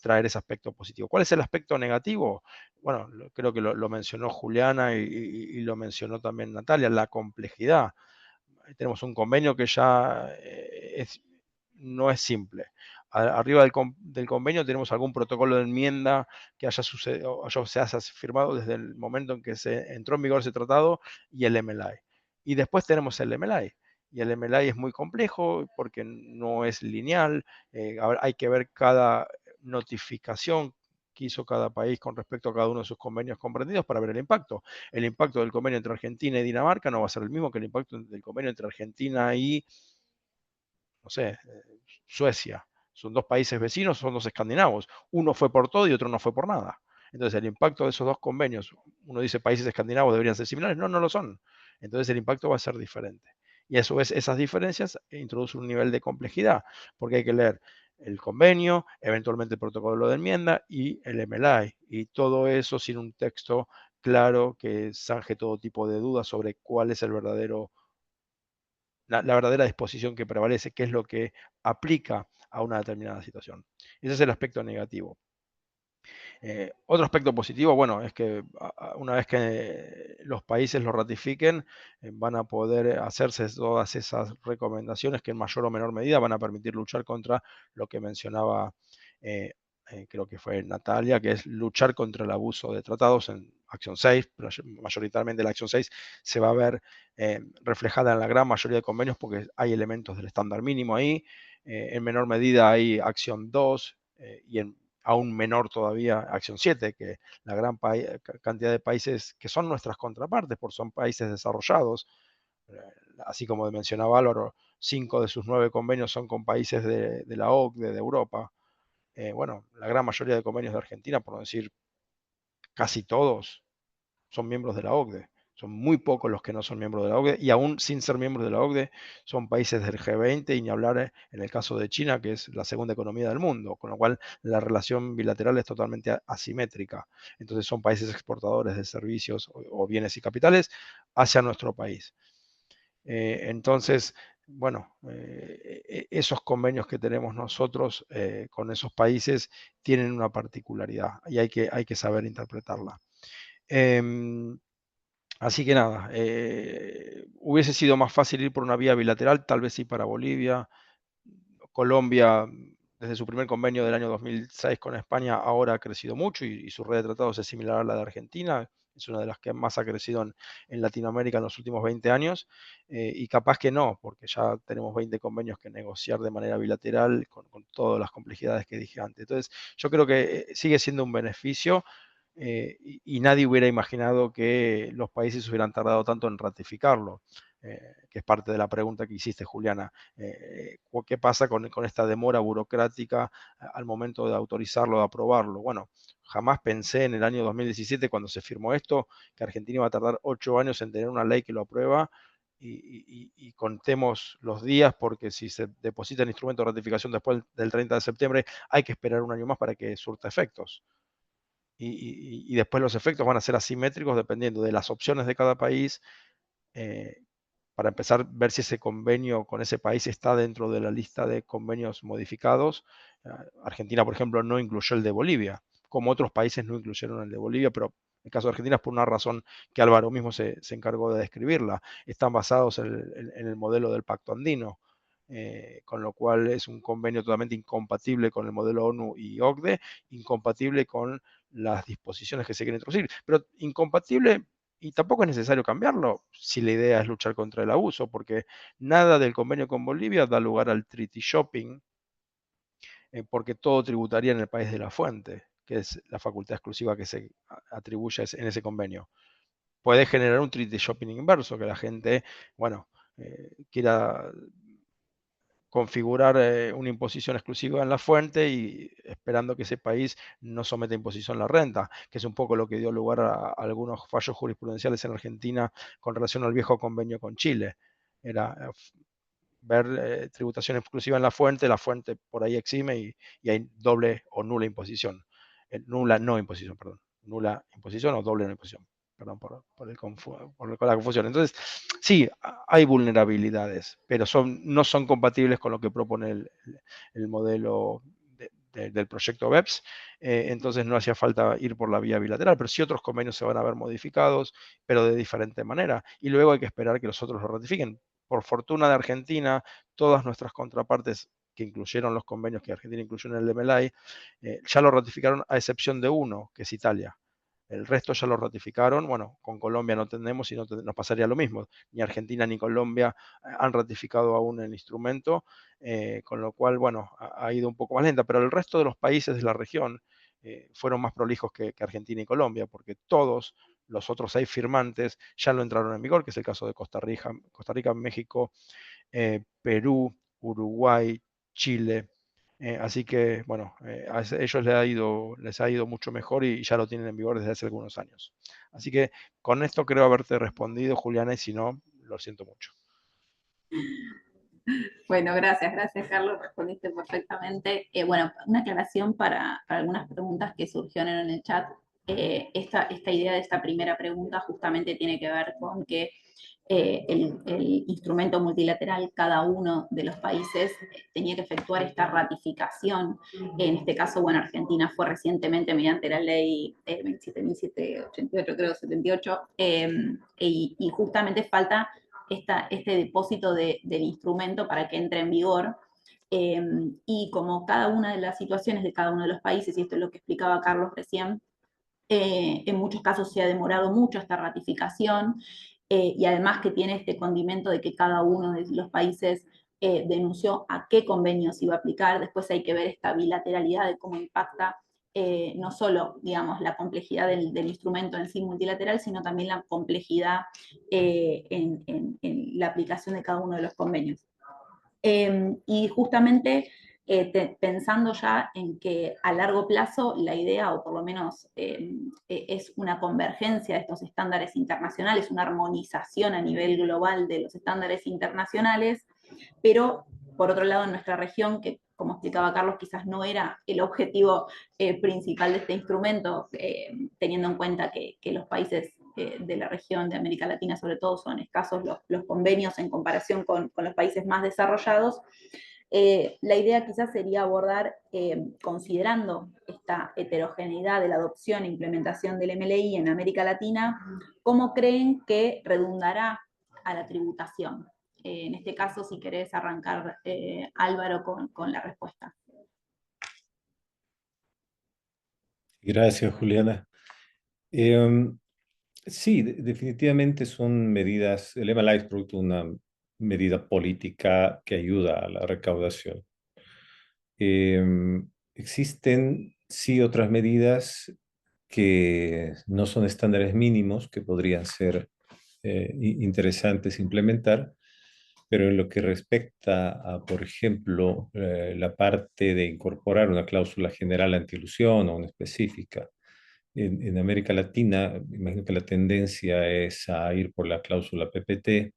traer ese aspecto positivo. ¿Cuál es el aspecto negativo? Bueno, creo que lo mencionó Juliana y lo mencionó también Natalia, la complejidad. Tenemos un convenio que ya no es simple. Arriba del convenio tenemos algún protocolo de enmienda que haya sucedido, o se haya firmado desde el momento en que se entró en vigor ese tratado y el MLI. Y después tenemos el MLI. Y el MLI es muy complejo porque no es lineal. Hay que ver cada notificación que hizo cada país con respecto a cada uno de sus convenios comprendidos para ver el impacto. El impacto del convenio entre Argentina y Dinamarca no va a ser el mismo que el impacto del convenio entre Argentina y, no sé, Suecia. Son dos países vecinos, son dos escandinavos. Uno fue por todo y otro no fue por nada. Entonces, el impacto de esos dos convenios, uno dice países escandinavos deberían ser similares, no, no lo son. Entonces, el impacto va a ser diferente. Y a su vez, esas diferencias introducen un nivel de complejidad, porque hay que leer el convenio, eventualmente el protocolo de enmienda y el MLI. Y todo eso sin un texto claro que zanje todo tipo de dudas sobre cuál es el verdadero la verdadera disposición que prevalece, qué es lo que aplica a una determinada situación. Ese es el aspecto negativo. Otro aspecto positivo, bueno, es que una vez que los países lo ratifiquen, van a poder hacerse todas esas recomendaciones que en mayor o menor medida van a permitir luchar contra lo que mencionaba, creo que fue Natalia, que es luchar contra el abuso de tratados en acción 6, pero mayoritariamente la acción 6 se va a ver reflejada en la gran mayoría de convenios porque hay elementos del estándar mínimo ahí, en menor medida hay acción 2 y en aún menor todavía acción 7, que la gran cantidad de países que son nuestras contrapartes, porque son países desarrollados, así como mencionaba Álvaro, 5 de sus 9 convenios son con países de la OCDE, de Europa. Bueno, la gran mayoría de convenios de Argentina, por no decir casi todos, son miembros de la OCDE. Son muy pocos los que no son miembros de la OCDE y aún sin ser miembros de la OCDE son países del G20 y ni hablar en el caso de China, que es la segunda economía del mundo, con lo cual la relación bilateral es totalmente asimétrica. Entonces son países exportadores de servicios o bienes y capitales hacia nuestro país. Entonces, bueno, esos convenios que tenemos nosotros con esos países tienen una particularidad y hay que saber interpretarla. Así que nada, hubiese sido más fácil ir por una vía bilateral, tal vez sí para Bolivia. Colombia, desde su primer convenio del año 2006 con España, ahora ha crecido mucho y su red de tratados es similar a la de Argentina. Es una de las que más ha crecido en Latinoamérica en los últimos 20 años. Y capaz que no, porque ya tenemos 20 convenios que negociar de manera bilateral con todas las complejidades que dije antes. Entonces, yo creo que sigue siendo un beneficio. Y nadie hubiera imaginado que los países hubieran tardado tanto en ratificarlo, que es parte de la pregunta que hiciste, Juliana. ¿Qué pasa con esta demora burocrática al momento de autorizarlo, de aprobarlo? Bueno, jamás pensé en el año 2017, cuando se firmó esto, que Argentina iba a tardar 8 años en tener una ley que lo aprueba. Y contemos los días, porque si se deposita el instrumento de ratificación después del 30 de septiembre, hay que esperar un año más para que surta efectos. Y después los efectos van a ser asimétricos dependiendo de las opciones de cada país. Para empezar, ver si ese convenio con ese país está dentro de la lista de convenios modificados. Argentina, por ejemplo, no incluyó el de Bolivia, como otros países no incluyeron el de Bolivia, pero en el caso de Argentina es por una razón que Álvaro mismo se encargó de describirla. Están basados en el modelo del Pacto Andino. Con lo cual es un convenio totalmente incompatible con el modelo ONU y OCDE, incompatible con las disposiciones que se quieren introducir, pero incompatible y tampoco es necesario cambiarlo si la idea es luchar contra el abuso, porque nada del convenio con Bolivia da lugar al treaty shopping, porque todo tributaría en el país de la fuente, que es la facultad exclusiva que se atribuye en ese convenio. Puede generar un treaty shopping inverso, que la gente, bueno, quiera configurar una imposición exclusiva en la fuente y esperando que ese país no someta imposición a la renta, que es un poco lo que dio lugar a algunos fallos jurisprudenciales en Argentina con relación al viejo convenio con Chile. Era ver tributación exclusiva en la fuente por ahí exime y hay doble o nula imposición. Nula no imposición, perdón. Nula imposición o doble no imposición. perdón por la confusión. Entonces, sí, hay vulnerabilidades, pero no son compatibles con lo que propone el modelo del proyecto BEPS, entonces no hacía falta ir por la vía bilateral, pero sí otros convenios se van a ver modificados, pero de diferente manera, y luego hay que esperar que los otros lo ratifiquen. Por fortuna de Argentina, todas nuestras contrapartes que incluyeron los convenios que Argentina incluyó en el MLI, ya lo ratificaron a excepción de uno, que es Italia. El resto ya lo ratificaron. Bueno, con Colombia no tenemos y nos pasaría lo mismo. Ni Argentina ni Colombia han ratificado aún el instrumento, con lo cual, bueno, ha ido un poco más lenta. Pero el resto de los países de la región fueron más prolijos que Argentina y Colombia, porque todos los otros 6 firmantes ya lo entraron en vigor, que es el caso de Costa Rica, México, Perú, Uruguay, Chile. Así que, bueno, a ellos les ha ido mucho mejor y ya lo tienen en vigor desde hace algunos años. Así que con esto creo haberte respondido, Juliana, y si no, lo siento mucho. Bueno, gracias Carlos, respondiste perfectamente. Bueno, una aclaración para algunas preguntas que surgieron en el chat. Esta idea de esta primera pregunta justamente tiene que ver con que el instrumento multilateral, cada uno de los países tenía que efectuar esta ratificación. En este caso, bueno, Argentina fue recientemente mediante la ley 27.788, creo, 78, y justamente falta este depósito del instrumento para que entre en vigor. Y como cada una de las situaciones de cada uno de los países, y esto es lo que explicaba Carlos recién, en muchos casos se ha demorado mucho esta ratificación, y además que tiene este condimento de que cada uno de los países denunció a qué convenios iba a aplicar. Después hay que ver esta bilateralidad de cómo impacta no solo, digamos, la complejidad del instrumento en sí multilateral, sino también la complejidad en la aplicación de cada uno de los convenios. Y justamente pensando ya en que a largo plazo la idea, o por lo menos es una convergencia de estos estándares internacionales, una armonización a nivel global de los estándares internacionales, pero por otro lado en nuestra región, que como explicaba Carlos, quizás no era el objetivo principal de este instrumento, teniendo en cuenta que los países de la región de América Latina sobre todo son escasos los convenios en comparación con los países más desarrollados. La idea quizás sería abordar, considerando esta heterogeneidad de la adopción e implementación del MLI en América Latina, cómo creen que redundará a la tributación. En este caso, si querés arrancar, Álvaro, con la respuesta. Gracias, Juliana. Sí, definitivamente son medidas, el MLI es producto de una medida política que ayuda a la recaudación. Existen, sí, otras medidas que no son estándares mínimos, que podrían ser interesantes implementar, pero en lo que respecta a, por ejemplo, la parte de incorporar una cláusula general anti-elusión o una específica, en América Latina, imagino que la tendencia es a ir por la cláusula PPT,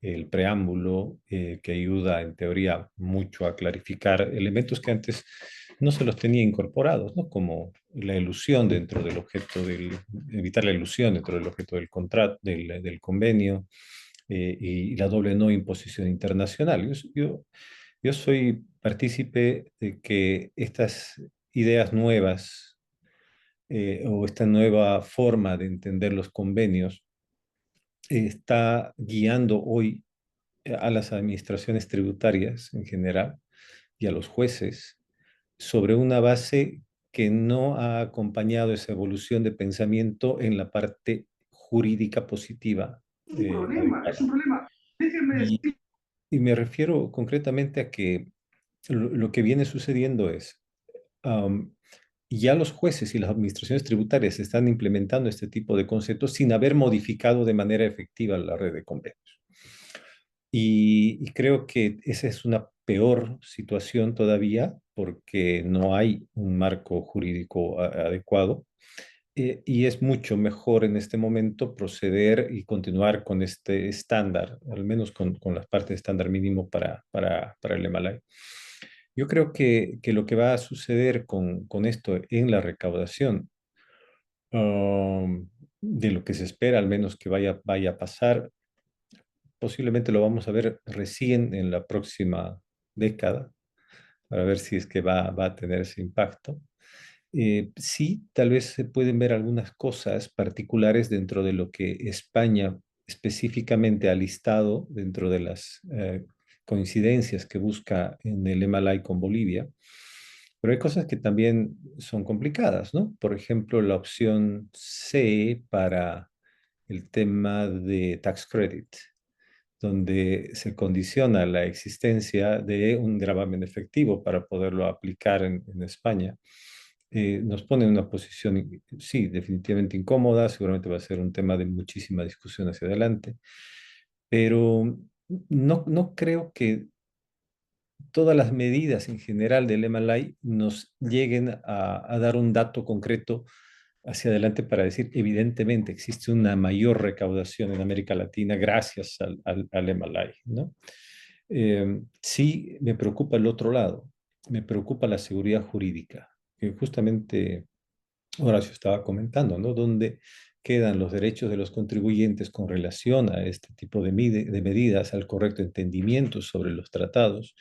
el preámbulo, que ayuda en teoría mucho a clarificar elementos que antes no se los tenía incorporados, ¿no? Como la ilusión dentro del objeto evitar la ilusión dentro del objeto del contrato, del convenio, y la doble no imposición internacional. Yo soy partícipe de que estas ideas nuevas, o esta nueva forma de entender los convenios, está guiando hoy a las administraciones tributarias en general y a los jueces sobre una base que no ha acompañado esa evolución de pensamiento en la parte jurídica positiva. Es un problema. Y me refiero concretamente a que lo que viene sucediendo es, ya los jueces y las administraciones tributarias están implementando este tipo de conceptos sin haber modificado de manera efectiva la red de convenios. Y creo que esa es una peor situación todavía porque no hay un marco jurídico adecuado. Y es mucho mejor en este momento proceder y continuar con este estándar, al menos con las partes de estándar mínimo para el MLI. Yo creo que lo que va a suceder con esto en la recaudación, de lo que se espera, al menos que vaya a pasar. Posiblemente lo vamos a ver recién en la próxima década, para ver si es que va a tener ese impacto. Sí, tal vez se pueden ver algunas cosas particulares dentro de lo que España específicamente ha listado dentro de las coincidencias que busca en el MLI con Bolivia, pero hay cosas que también son complicadas, ¿no? Por ejemplo, la opción C para el tema de tax credit, donde se condiciona la existencia de un gravamen efectivo para poderlo aplicar en España. Nos pone en una posición, sí, definitivamente incómoda, seguramente va a ser un tema de muchísima discusión hacia adelante, pero no creo que todas las medidas en general del MLI nos lleguen a dar un dato concreto hacia adelante para decir, evidentemente, existe una mayor recaudación en América Latina gracias al MLI, ¿no? Sí, me preocupa el otro lado, me preocupa la seguridad jurídica, que justamente Horacio estaba comentando, ¿no? ¿Dónde quedan los derechos de los contribuyentes con relación a este tipo de medidas, al correcto entendimiento sobre los tratados?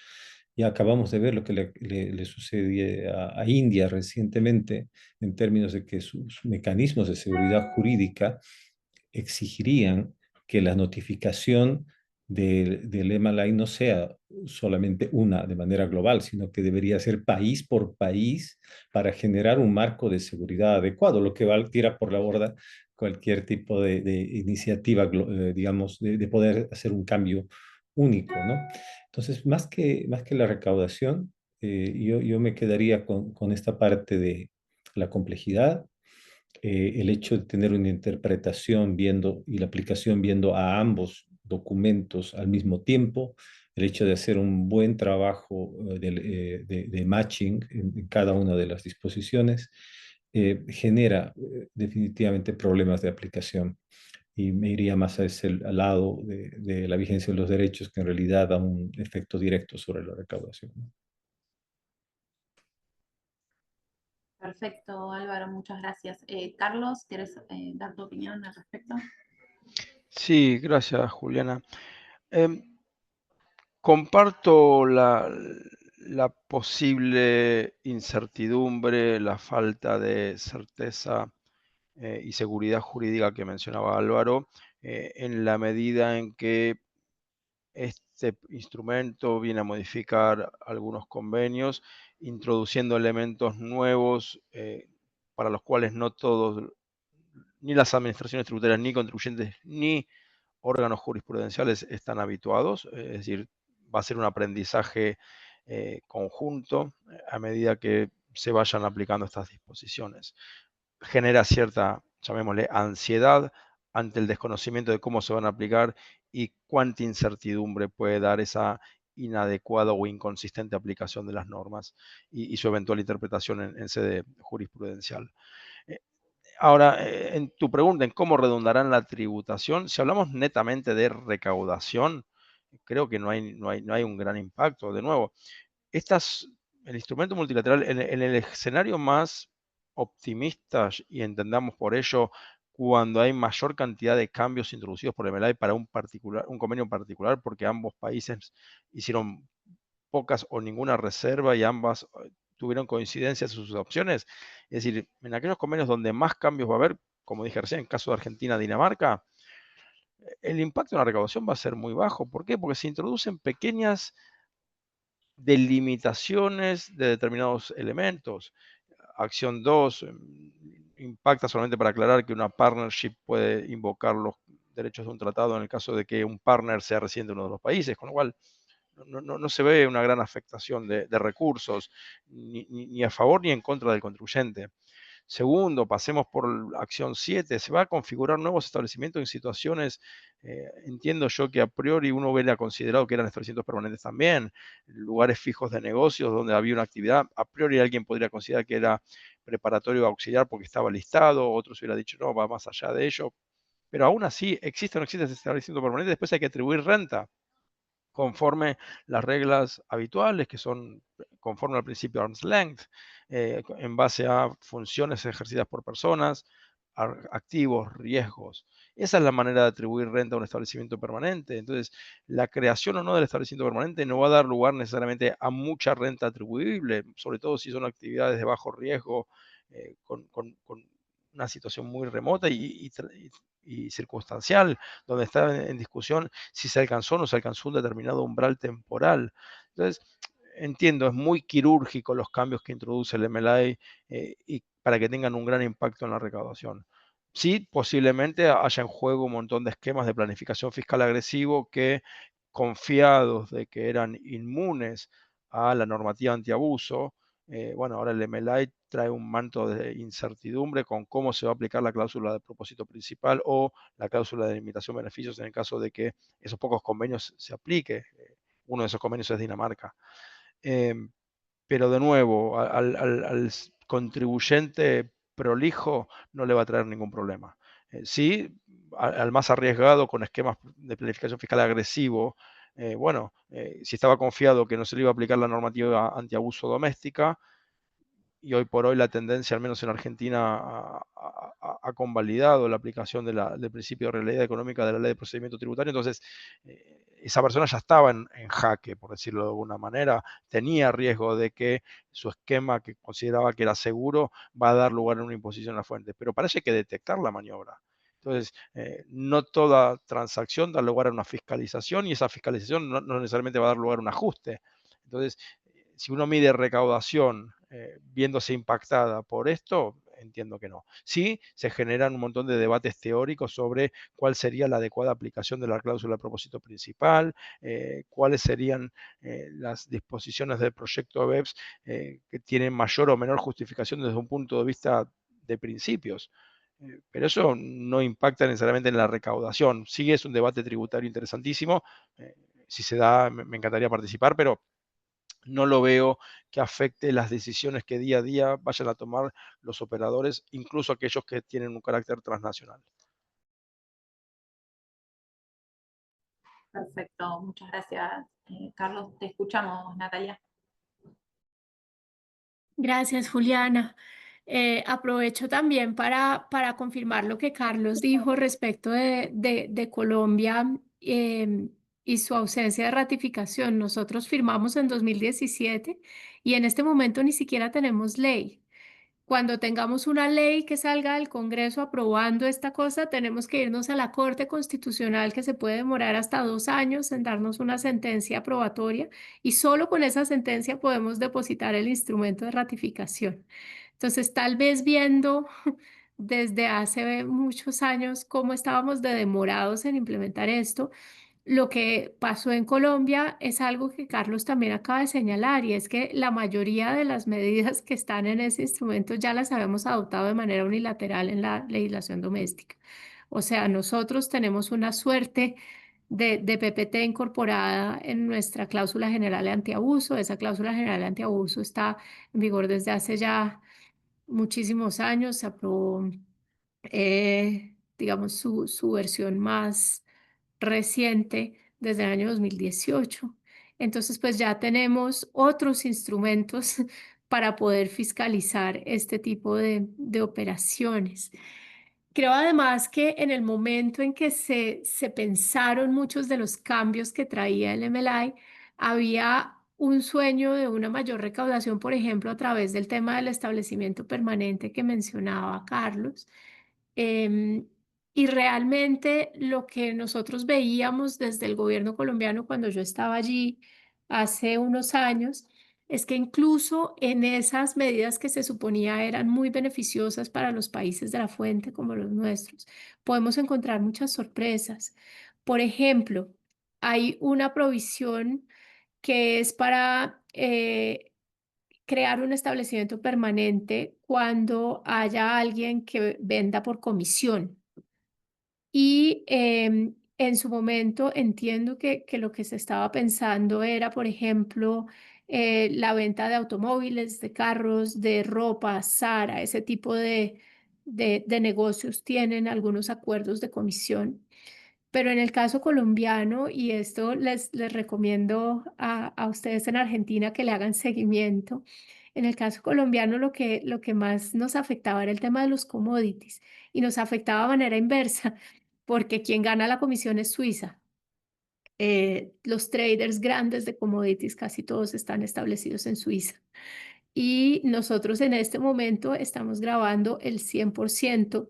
Ya acabamos de ver lo que le sucedió a India recientemente en términos de que sus mecanismos de seguridad jurídica exigirían que la notificación del MLI no sea solamente una de manera global, sino que debería ser país por país para generar un marco de seguridad adecuado, lo que tira por la borda cualquier tipo de iniciativa, digamos, de poder hacer un cambio único, ¿no? Entonces, más que la recaudación, yo me quedaría con esta parte de la complejidad, el hecho de tener una interpretación viendo y la aplicación viendo a ambos documentos al mismo tiempo, el hecho de hacer un buen trabajo de matching en cada una de las disposiciones, genera definitivamente problemas de aplicación. Y me iría más a ese al lado de la vigencia de los derechos que en realidad da un efecto directo sobre la recaudación, ¿no? Perfecto, Álvaro, muchas gracias. Carlos, ¿quieres dar tu opinión al respecto? Sí, gracias, Juliana. Comparto la posible incertidumbre, la falta de certeza y seguridad jurídica que mencionaba Álvaro, en la medida en que este instrumento viene a modificar algunos convenios, introduciendo elementos nuevos para los cuales no todos, ni las administraciones tributarias, ni contribuyentes, ni órganos jurisprudenciales están habituados, es decir, va a ser un aprendizaje conjunto a medida que se vayan aplicando estas disposiciones. Genera cierta, llamémosle, ansiedad ante el desconocimiento de cómo se van a aplicar y cuánta incertidumbre puede dar esa inadecuada o inconsistente aplicación de las normas y su eventual interpretación en sede jurisprudencial. Ahora, en tu pregunta, en cómo redundará en la tributación, si hablamos netamente de recaudación, creo que no hay un gran impacto. De nuevo, el instrumento multilateral, en el escenario más optimista, y entendamos por ello, cuando hay mayor cantidad de cambios introducidos por el MLI para un convenio particular, porque ambos países hicieron pocas o ninguna reserva y ambas tuvieron coincidencias en sus opciones. Es decir, en aquellos convenios donde más cambios va a haber, como dije recién, en el caso de Argentina, Dinamarca, el impacto en la recaudación va a ser muy bajo. ¿Por qué? Porque se introducen pequeñas delimitaciones de determinados elementos. Acción 2 impacta solamente para aclarar que una partnership puede invocar los derechos de un tratado en el caso de que un partner sea residente en uno de los países, con lo cual no se ve una gran afectación de recursos, ni a favor ni en contra del contribuyente. Segundo, pasemos por acción 7, se va a configurar nuevos establecimientos en situaciones, entiendo yo que a priori uno hubiera considerado que eran establecimientos permanentes también, lugares fijos de negocios donde había una actividad, a priori alguien podría considerar que era preparatorio auxiliar porque estaba listado, otros hubiera dicho no, va más allá de ello, pero aún así existe o no existe ese establecimiento permanente, después hay que atribuir renta conforme las reglas habituales, que son conforme al principio de arm's length, en base a funciones ejercidas por personas, activos, riesgos. Esa es la manera de atribuir renta a un establecimiento permanente. Entonces, la creación o no del establecimiento permanente no va a dar lugar necesariamente a mucha renta atribuible, sobre todo si son actividades de bajo riesgo, con una situación muy remota y circunstancial, donde está en discusión si se alcanzó o no se alcanzó un determinado umbral temporal. Entonces, entiendo, es muy quirúrgico los cambios que introduce el MLA y para que tengan un gran impacto en la recaudación. Sí, posiblemente haya en juego un montón de esquemas de planificación fiscal agresivo que, confiados de que eran inmunes a la normativa antiabuso, bueno, ahora el MLA trae un manto de incertidumbre con cómo se va a aplicar la cláusula de propósito principal o la cláusula de limitación de beneficios en el caso de que esos pocos convenios se aplique. Uno de esos convenios es Dinamarca. Pero de nuevo, al contribuyente prolijo no le va a traer ningún problema. Sí, al más arriesgado con esquemas de planificación fiscal agresivo, bueno, si estaba confiado que no se le iba a aplicar la normativa antiabuso doméstica, y hoy por hoy la tendencia, al menos en Argentina, ha convalidado la aplicación del principio de realidad económica de la ley de procedimiento tributario. Entonces, esa persona ya estaba en jaque, por decirlo de alguna manera, tenía riesgo de que su esquema que consideraba que era seguro va a dar lugar a una imposición a la fuente, pero parece hay que detectar la maniobra. Entonces, no toda transacción da lugar a una fiscalización y esa fiscalización no necesariamente va a dar lugar a un ajuste. Entonces, si uno mide recaudación viéndose impactada por esto, entiendo que no. Sí, se generan un montón de debates teóricos sobre cuál sería la adecuada aplicación de la cláusula de propósito principal, cuáles serían las disposiciones del proyecto BEPS que tienen mayor o menor justificación desde un punto de vista de principios. Pero eso no impacta necesariamente en la recaudación. Sí es un debate tributario interesantísimo. Si se da, me encantaría participar, pero no lo veo que afecte las decisiones que día a día vayan a tomar los operadores, incluso aquellos que tienen un carácter transnacional. Perfecto, muchas gracias, Carlos. Te escuchamos, Natalia. Gracias, Juliana. Aprovecho también para confirmar lo que Carlos dijo respecto de Colombia y su ausencia de ratificación. Nosotros firmamos en 2017 y en este momento ni siquiera tenemos ley. Cuando tengamos una ley que salga del Congreso aprobando esta cosa, tenemos que irnos a la Corte Constitucional, que se puede demorar hasta 2 años en darnos una sentencia aprobatoria, y solo con esa sentencia podemos depositar el instrumento de ratificación. Entonces, tal vez viendo desde hace muchos años cómo estábamos de demorados en implementar esto, lo que pasó en Colombia es algo que Carlos también acaba de señalar, y es que la mayoría de las medidas que están en ese instrumento ya las habíamos adoptado de manera unilateral en la legislación doméstica. O sea, nosotros tenemos una suerte de PPT incorporada en nuestra cláusula general de antiabuso. Esa cláusula general de antiabuso está en vigor desde hace ya muchísimos años. Se aprobó, digamos, su versión más reciente desde el año 2018. Entonces, pues ya tenemos otros instrumentos para poder fiscalizar este tipo de operaciones. Creo además que en el momento en que se pensaron muchos de los cambios que traía el MLI, había un sueño de una mayor recaudación, por ejemplo, a través del tema del establecimiento permanente que mencionaba Carlos. Em, y realmente lo que nosotros veíamos desde el gobierno colombiano cuando yo estaba allí hace unos años es que incluso en esas medidas que se suponía eran muy beneficiosas para los países de la fuente como los nuestros, podemos encontrar muchas sorpresas. Por ejemplo, hay una provisión que es para crear un establecimiento permanente cuando haya alguien que venda por comisión. Y en su momento entiendo que lo que se estaba pensando era, por ejemplo, la venta de automóviles, de carros, de ropa, Zara, ese tipo de negocios tienen algunos acuerdos de comisión. Pero en el caso colombiano, y esto les recomiendo a ustedes en Argentina que le hagan seguimiento, En el caso colombiano lo que más nos afectaba era el tema de los commodities y nos afectaba de manera inversa porque quien gana la comisión es Suiza. Los traders grandes de commodities casi todos están establecidos en Suiza. Y nosotros en este momento estamos grabando el 100%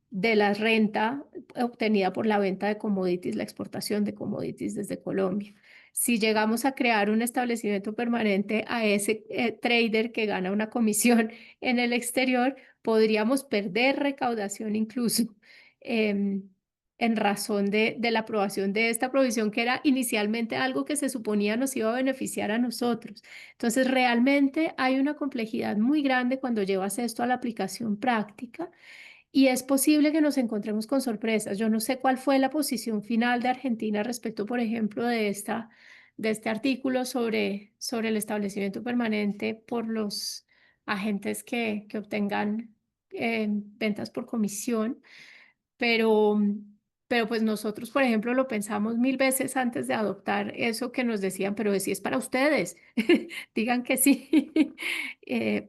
de la renta obtenida por la venta de commodities, la exportación de commodities desde Colombia. Si llegamos a crear un establecimiento permanente a ese trader que gana una comisión en el exterior, podríamos perder recaudación incluso en razón de la aprobación de esta provisión, que era inicialmente algo que se suponía nos iba a beneficiar a nosotros. Entonces, realmente hay una complejidad muy grande cuando llevas esto a la aplicación práctica. Y es posible que nos encontremos con sorpresas. Yo no sé cuál fue la posición final de Argentina respecto, por ejemplo, de este artículo sobre el establecimiento permanente por los agentes que obtengan ventas por comisión. Pero, pero pues nosotros, por ejemplo, lo pensamos 1000 veces antes de adoptar eso que nos decían, pero si es para ustedes, digan que sí,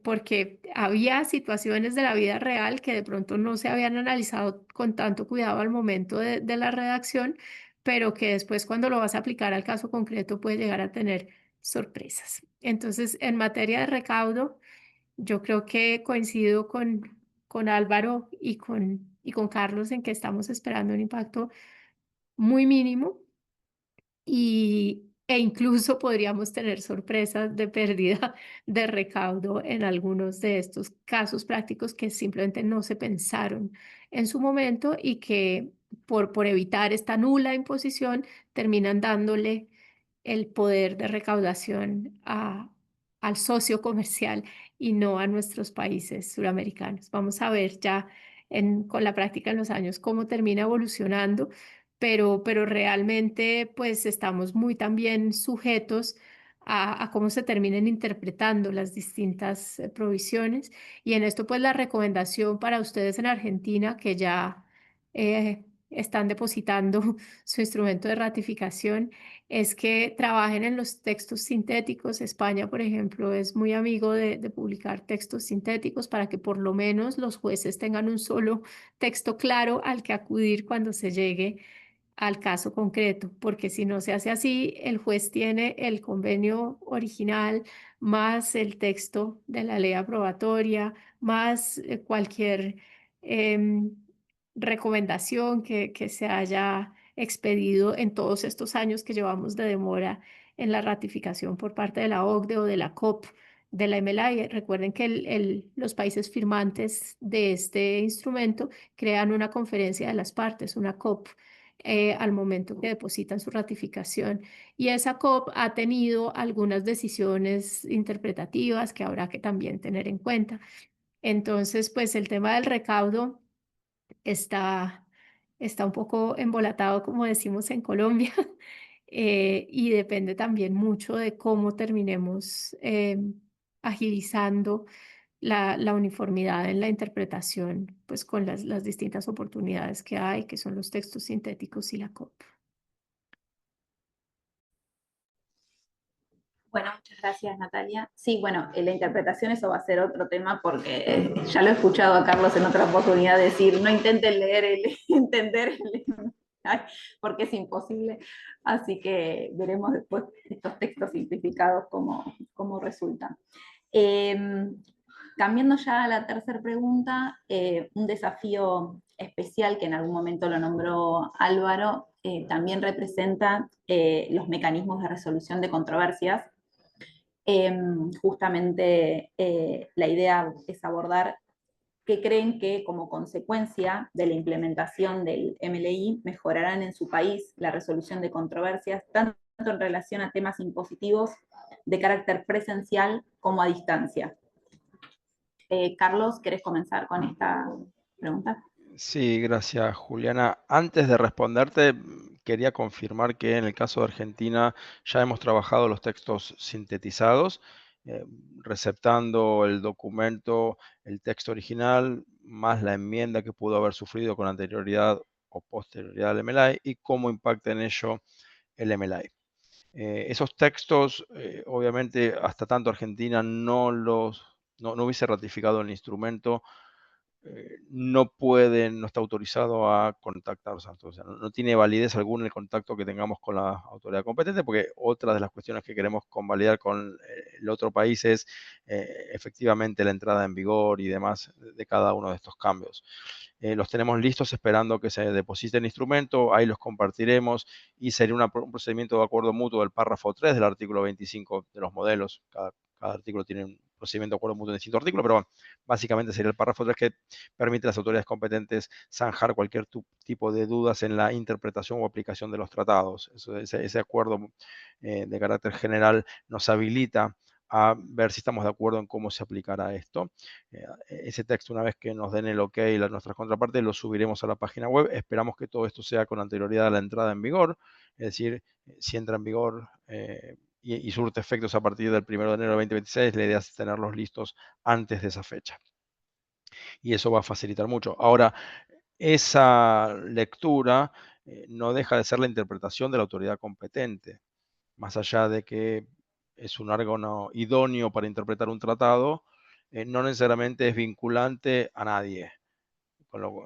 porque había situaciones de la vida real que de pronto no se habían analizado con tanto cuidado al momento de la redacción, pero que después cuando lo vas a aplicar al caso concreto puede llegar a tener sorpresas. Entonces, en materia de recaudo, yo creo que coincido con Álvaro y con Carlos en que estamos esperando un impacto muy mínimo e incluso podríamos tener sorpresas de pérdida de recaudo en algunos de estos casos prácticos que simplemente no se pensaron en su momento y que por evitar esta nula imposición terminan dándole el poder de recaudación al socio comercial y no a nuestros países suramericanos. Vamos a ver ya con la práctica en los años cómo termina evolucionando, pero realmente pues estamos muy también sujetos a cómo se terminen interpretando las distintas provisiones. Y en esto pues la recomendación para ustedes en Argentina que ya están depositando su instrumento de ratificación es que trabajen en los textos sintéticos. España, por ejemplo, es muy amigo de publicar textos sintéticos para que por lo menos los jueces tengan un solo texto claro al que acudir cuando se llegue al caso concreto, porque si no se hace así, el juez tiene el convenio original más el texto de la ley aprobatoria, más cualquier em, recomendación que se haya expedido en todos estos años que llevamos de demora en la ratificación por parte de la OCDE o de la COP, de la MLA. Recuerden que los países firmantes de este instrumento crean una conferencia de las partes, una COP, al momento que depositan su ratificación. Y esa COP ha tenido algunas decisiones interpretativas que habrá que también tener en cuenta. Entonces, pues el tema del recaudo está, está un poco embolatado, como decimos en Colombia, y depende también mucho de cómo terminemos agilizando la uniformidad en la interpretación, pues con las distintas oportunidades que hay, que son los textos sintéticos y la COP. Bueno, muchas gracias, Natalia. Sí, bueno, la interpretación eso va a ser otro tema porque ya lo he escuchado a Carlos en otra oportunidad decir, no intenten leer entender porque es imposible. Así que veremos después estos textos simplificados cómo resultan. Cambiando ya a la tercera pregunta, un desafío especial que en algún momento lo nombró Álvaro, también representa los mecanismos de resolución de controversias. Justamente la idea es abordar qué creen que como consecuencia de la implementación del MLI mejorarán en su país la resolución de controversias, tanto en relación a temas impositivos de carácter presencial como a distancia. Carlos, ¿querés comenzar con esta pregunta? Sí, gracias, Juliana. Antes de responderte, quería confirmar que en el caso de Argentina ya hemos trabajado los textos sintetizados, receptando el documento, el texto original, más la enmienda que pudo haber sufrido con anterioridad o posterioridad al MLA y cómo impacta en ello el MLA. Esos textos, obviamente, hasta tanto Argentina no hubiese ratificado el instrumento, no está autorizado a contactarse. O sea, no tiene validez alguna el contacto que tengamos con la autoridad competente, porque otra de las cuestiones que queremos convalidar con el otro país es efectivamente la entrada en vigor y demás de cada uno de estos cambios. Los tenemos listos esperando que se deposite el instrumento, ahí los compartiremos y sería un procedimiento de acuerdo mutuo del párrafo 3 del artículo 25 de los modelos. Cada artículo tiene un procedimiento de acuerdo mutuo en distinto artículo, pero bueno, básicamente sería el párrafo 3 que permite a las autoridades competentes zanjar cualquier tipo de dudas en la interpretación o aplicación de los tratados. Ese acuerdo de carácter general nos habilita a ver si estamos de acuerdo en cómo se aplicará esto. Ese texto, una vez que nos den el ok y nuestras contrapartes, lo subiremos a la página web. Esperamos que todo esto sea con anterioridad a la entrada en vigor, es decir, si entra en vigor y surte efectos a partir del 1 de enero de 2026, la idea es tenerlos listos antes de esa fecha. Y eso va a facilitar mucho. Ahora, esa lectura no deja de ser la interpretación de la autoridad competente. Más allá de que es un órgano idóneo para interpretar un tratado, no necesariamente es vinculante a nadie.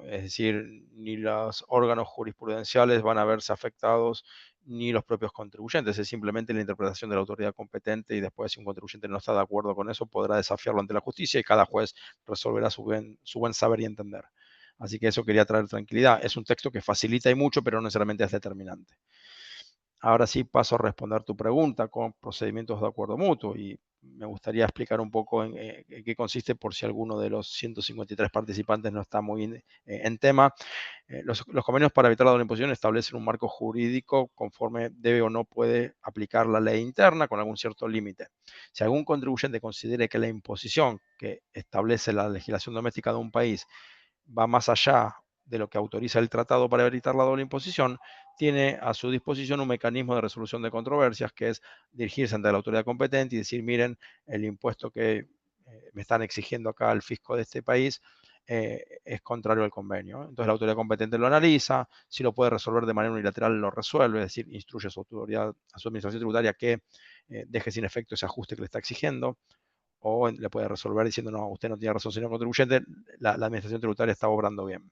Es decir, ni los órganos jurisprudenciales van a verse afectados, ni los propios contribuyentes. Es simplemente la interpretación de la autoridad competente y después, si un contribuyente no está de acuerdo con eso, podrá desafiarlo ante la justicia y cada juez resolverá su buen saber y entender. Así que eso quería traer tranquilidad. Es un texto que facilita y mucho, pero no necesariamente es determinante. Ahora sí paso a responder tu pregunta con procedimientos de acuerdo mutuo y me gustaría explicar un poco en qué consiste por si alguno de los 153 participantes no está muy en tema. Los convenios para evitar la doble imposición establecen un marco jurídico conforme debe o no puede aplicar la ley interna con algún cierto límite. Si algún contribuyente considere que la imposición que establece la legislación doméstica de un país va más allá de lo que autoriza el tratado para evitar la doble imposición, tiene a su disposición un mecanismo de resolución de controversias, que es dirigirse ante la autoridad competente y decir, miren, el impuesto que me están exigiendo acá al fisco de este país es contrario al convenio. Entonces la autoridad competente lo analiza, si lo puede resolver de manera unilateral, lo resuelve, es decir, instruye a su autoridad, a su administración tributaria que deje sin efecto ese ajuste que le está exigiendo, o le puede resolver diciendo, no, usted no tiene razón, señor contribuyente, la administración tributaria está obrando bien.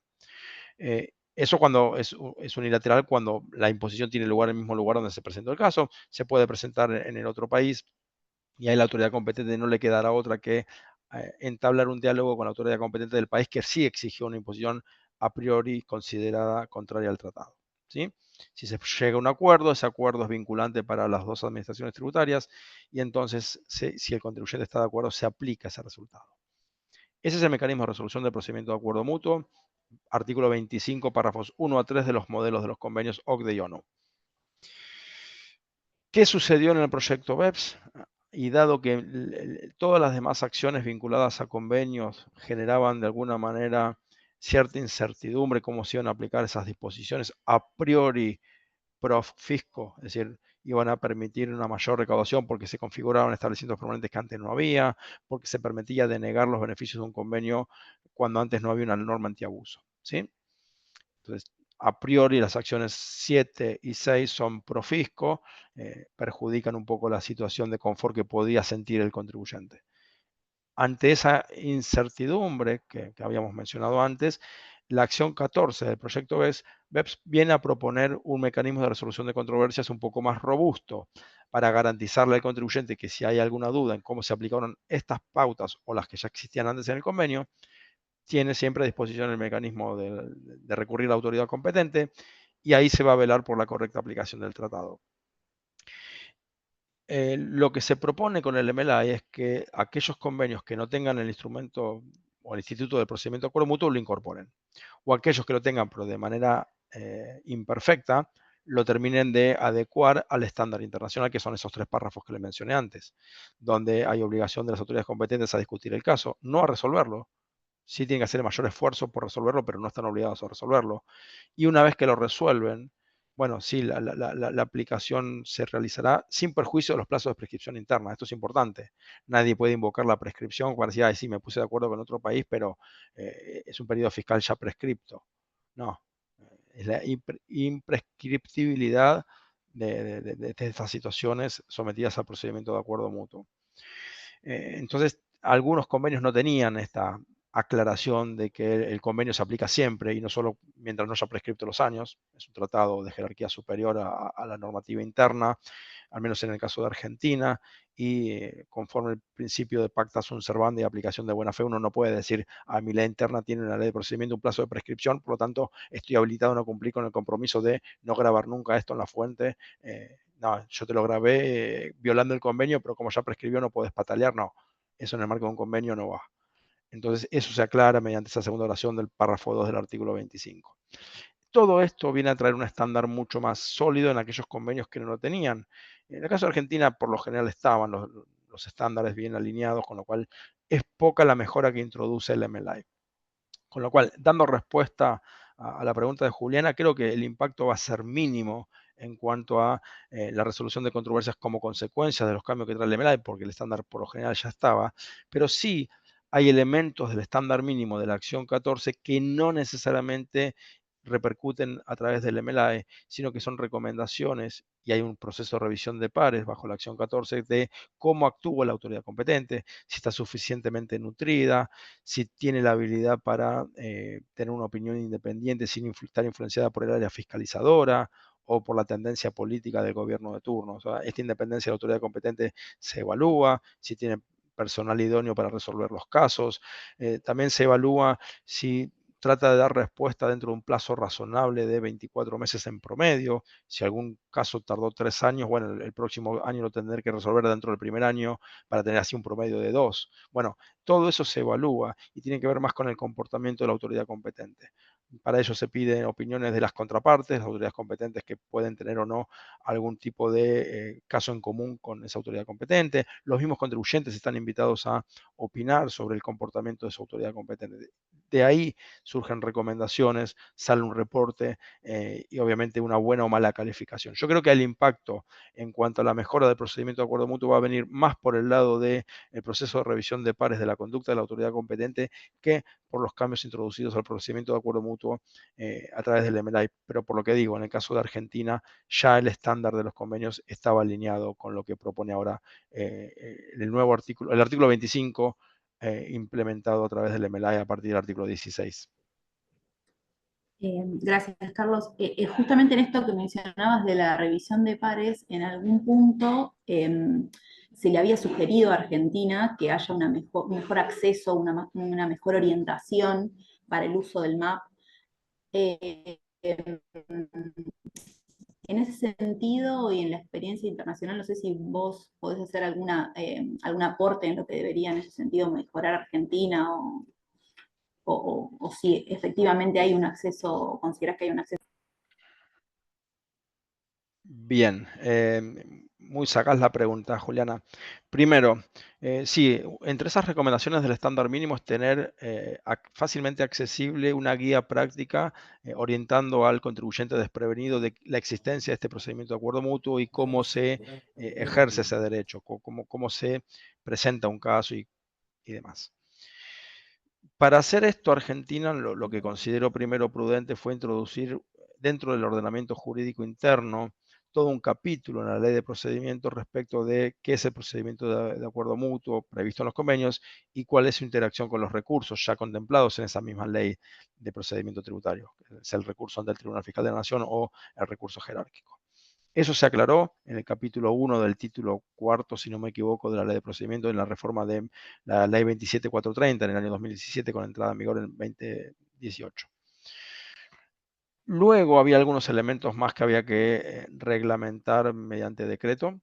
Eso cuando es unilateral, cuando la imposición tiene lugar en el mismo lugar donde se presentó el caso, se puede presentar en el otro país y ahí la autoridad competente no le quedará otra que entablar un diálogo con la autoridad competente del país que sí exigió una imposición a priori considerada contraria al tratado. ¿Sí? Si se llega a un acuerdo, ese acuerdo es vinculante para las dos administraciones tributarias y entonces, si el contribuyente está de acuerdo, se aplica ese resultado. Ese es el mecanismo de resolución del procedimiento de acuerdo mutuo, artículo 25, párrafos 1 a 3 de los modelos de los convenios OCDE y ONU. ¿Qué sucedió en el proyecto BEPS? Y dado que todas las demás acciones vinculadas a convenios generaban de alguna manera cierta incertidumbre cómo se iban a aplicar esas disposiciones a priori pro fisco, es decir, iban a permitir una mayor recaudación porque se configuraban establecimientos permanentes que antes no había, porque se permitía denegar los beneficios de un convenio cuando antes no había una norma antiabuso, ¿sí? Entonces, a priori las acciones 7 y 6 son pro fisco, perjudican un poco la situación de confort que podía sentir el contribuyente. Ante esa incertidumbre que habíamos mencionado antes, la acción 14 del proyecto BEPS viene a proponer un mecanismo de resolución de controversias un poco más robusto para garantizarle al contribuyente que si hay alguna duda en cómo se aplicaron estas pautas o las que ya existían antes en el convenio, tiene siempre a disposición el mecanismo de recurrir a la autoridad competente y ahí se va a velar por la correcta aplicación del tratado. Lo que se propone con el MLI es que aquellos convenios que no tengan el instrumento o el instituto del procedimiento de acuerdo mutuo lo incorporen. O aquellos que lo tengan pero de manera imperfecta lo terminen de adecuar al estándar internacional, que son esos 3 párrafos que les mencioné antes, donde hay obligación de las autoridades competentes a discutir el caso, no a resolverlo. Sí tienen que hacer el mayor esfuerzo por resolverlo, pero no están obligados a resolverlo. Y una vez que lo resuelven, bueno, sí, la aplicación se realizará sin perjuicio de los plazos de prescripción interna. Esto es importante. Nadie puede invocar la prescripción para decir, sí, me puse de acuerdo con otro país, pero es un periodo fiscal ya prescripto. No, es la imprescriptibilidad de estas situaciones sometidas al procedimiento de acuerdo mutuo. Entonces, algunos convenios no tenían esta aclaración de que el convenio se aplica siempre y no solo mientras no haya prescripto los años. Es un tratado de jerarquía superior a la normativa interna, al menos en el caso de Argentina, y conforme el principio de pacta sunt servanda y aplicación de buena fe, uno no puede decir, mi ley interna tiene una ley de procedimiento, un plazo de prescripción, por lo tanto, estoy habilitado a no cumplir con el compromiso de no grabar nunca esto en la fuente. No, yo te lo grabé violando el convenio, pero como ya prescribió no puedes patalear, no. Eso en el marco de un convenio no va. Entonces, eso se aclara mediante esa segunda oración del párrafo 2 del artículo 25. Todo esto viene a traer un estándar mucho más sólido en aquellos convenios que no lo tenían. En el caso de Argentina, por lo general estaban los estándares bien alineados, con lo cual es poca la mejora que introduce el MLI. Con lo cual, dando respuesta a la pregunta de Juliana, creo que el impacto va a ser mínimo en cuanto a la resolución de controversias como consecuencia de los cambios que trae el MLI, porque el estándar por lo general ya estaba, pero sí hay elementos del estándar mínimo de la acción 14 que no necesariamente repercuten a través del MLAE, sino que son recomendaciones y hay un proceso de revisión de pares bajo la acción 14 de cómo actúa la autoridad competente, si está suficientemente nutrida, si tiene la habilidad para tener una opinión independiente sin estar influenciada por el área fiscalizadora o por la tendencia política del gobierno de turno. O sea, esta independencia de la autoridad competente se evalúa, si tiene personal idóneo para resolver los casos. También se evalúa si trata de dar respuesta dentro de un plazo razonable de 24 meses en promedio. Si algún caso tardó 3 años, bueno, el próximo año lo tendré que resolver dentro del primer año para tener así un promedio de 2. Bueno, todo eso se evalúa y tiene que ver más con el comportamiento de la autoridad competente. Para ello se piden opiniones de las contrapartes, las autoridades competentes que pueden tener o no algún tipo de caso en común con esa autoridad competente. Los mismos contribuyentes están invitados a opinar sobre el comportamiento de su autoridad competente. De ahí surgen recomendaciones, sale un reporte y obviamente una buena o mala calificación. Yo creo que el impacto en cuanto a la mejora del procedimiento de acuerdo mutuo va a venir más por el lado del proceso de revisión de pares de la conducta de la autoridad competente que por los cambios introducidos al procedimiento de acuerdo mutuo a través del MLI. Pero por lo que digo, en el caso de Argentina, ya el estándar de los convenios estaba alineado con lo que propone ahora el nuevo artículo, el artículo 25, implementado a través del MLI a partir del artículo 16. Gracias, Carlos. Justamente en esto que mencionabas de la revisión de pares, en algún punto se le había sugerido a Argentina que haya mejor acceso, una mejor orientación para el uso del MAP. En ese sentido y en la experiencia internacional, no sé si vos podés hacer algún aporte en lo que debería en ese sentido mejorar Argentina o si efectivamente hay un acceso, consideras que hay un acceso. Bien, muy sagaz la pregunta, Juliana. Primero, sí, entre esas recomendaciones del estándar mínimo es tener fácilmente accesible una guía práctica orientando al contribuyente desprevenido de la existencia de este procedimiento de acuerdo mutuo y cómo se ejerce ese derecho, cómo se presenta un caso y demás. Para hacer esto, Argentina lo que consideró primero prudente fue introducir dentro del ordenamiento jurídico interno todo un capítulo en la ley de procedimiento respecto de qué es el procedimiento de acuerdo mutuo previsto en los convenios y cuál es su interacción con los recursos ya contemplados en esa misma ley de procedimiento tributario, es el recurso ante el Tribunal Fiscal de la Nación o el recurso jerárquico. Eso se aclaró en el capítulo 1 del título 4, si no me equivoco, de la ley de procedimiento en la reforma de la ley 27430 en el año 2017 con entrada en vigor en 2018. Luego había algunos elementos más que había que reglamentar mediante decreto.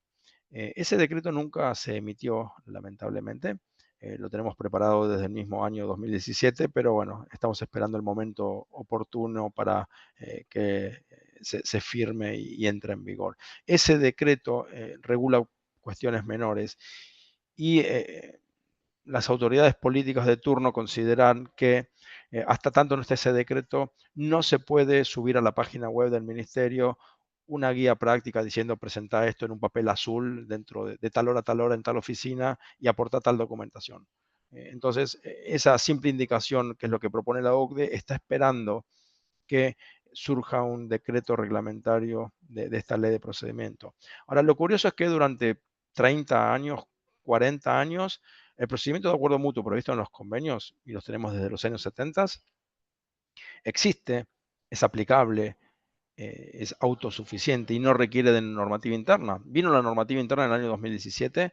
Ese decreto nunca se emitió, lamentablemente. Lo tenemos preparado desde el mismo año 2017, pero bueno, estamos esperando el momento oportuno para que se firme y entre en vigor. Ese decreto regula cuestiones menores y las autoridades políticas de turno consideran que hasta tanto no esté ese decreto, no se puede subir a la página web del ministerio una guía práctica diciendo presenta esto en un papel azul dentro de tal hora a tal hora en tal oficina y aporta tal documentación. Entonces, esa simple indicación, que es lo que propone la OCDE, está esperando que surja un decreto reglamentario de esta ley de procedimiento. Ahora, lo curioso es que durante 30 años, 40 años, el procedimiento de acuerdo mutuo previsto en los convenios, y los tenemos desde los años 70, existe, es aplicable, es autosuficiente y no requiere de normativa interna. Vino la normativa interna en el año 2017,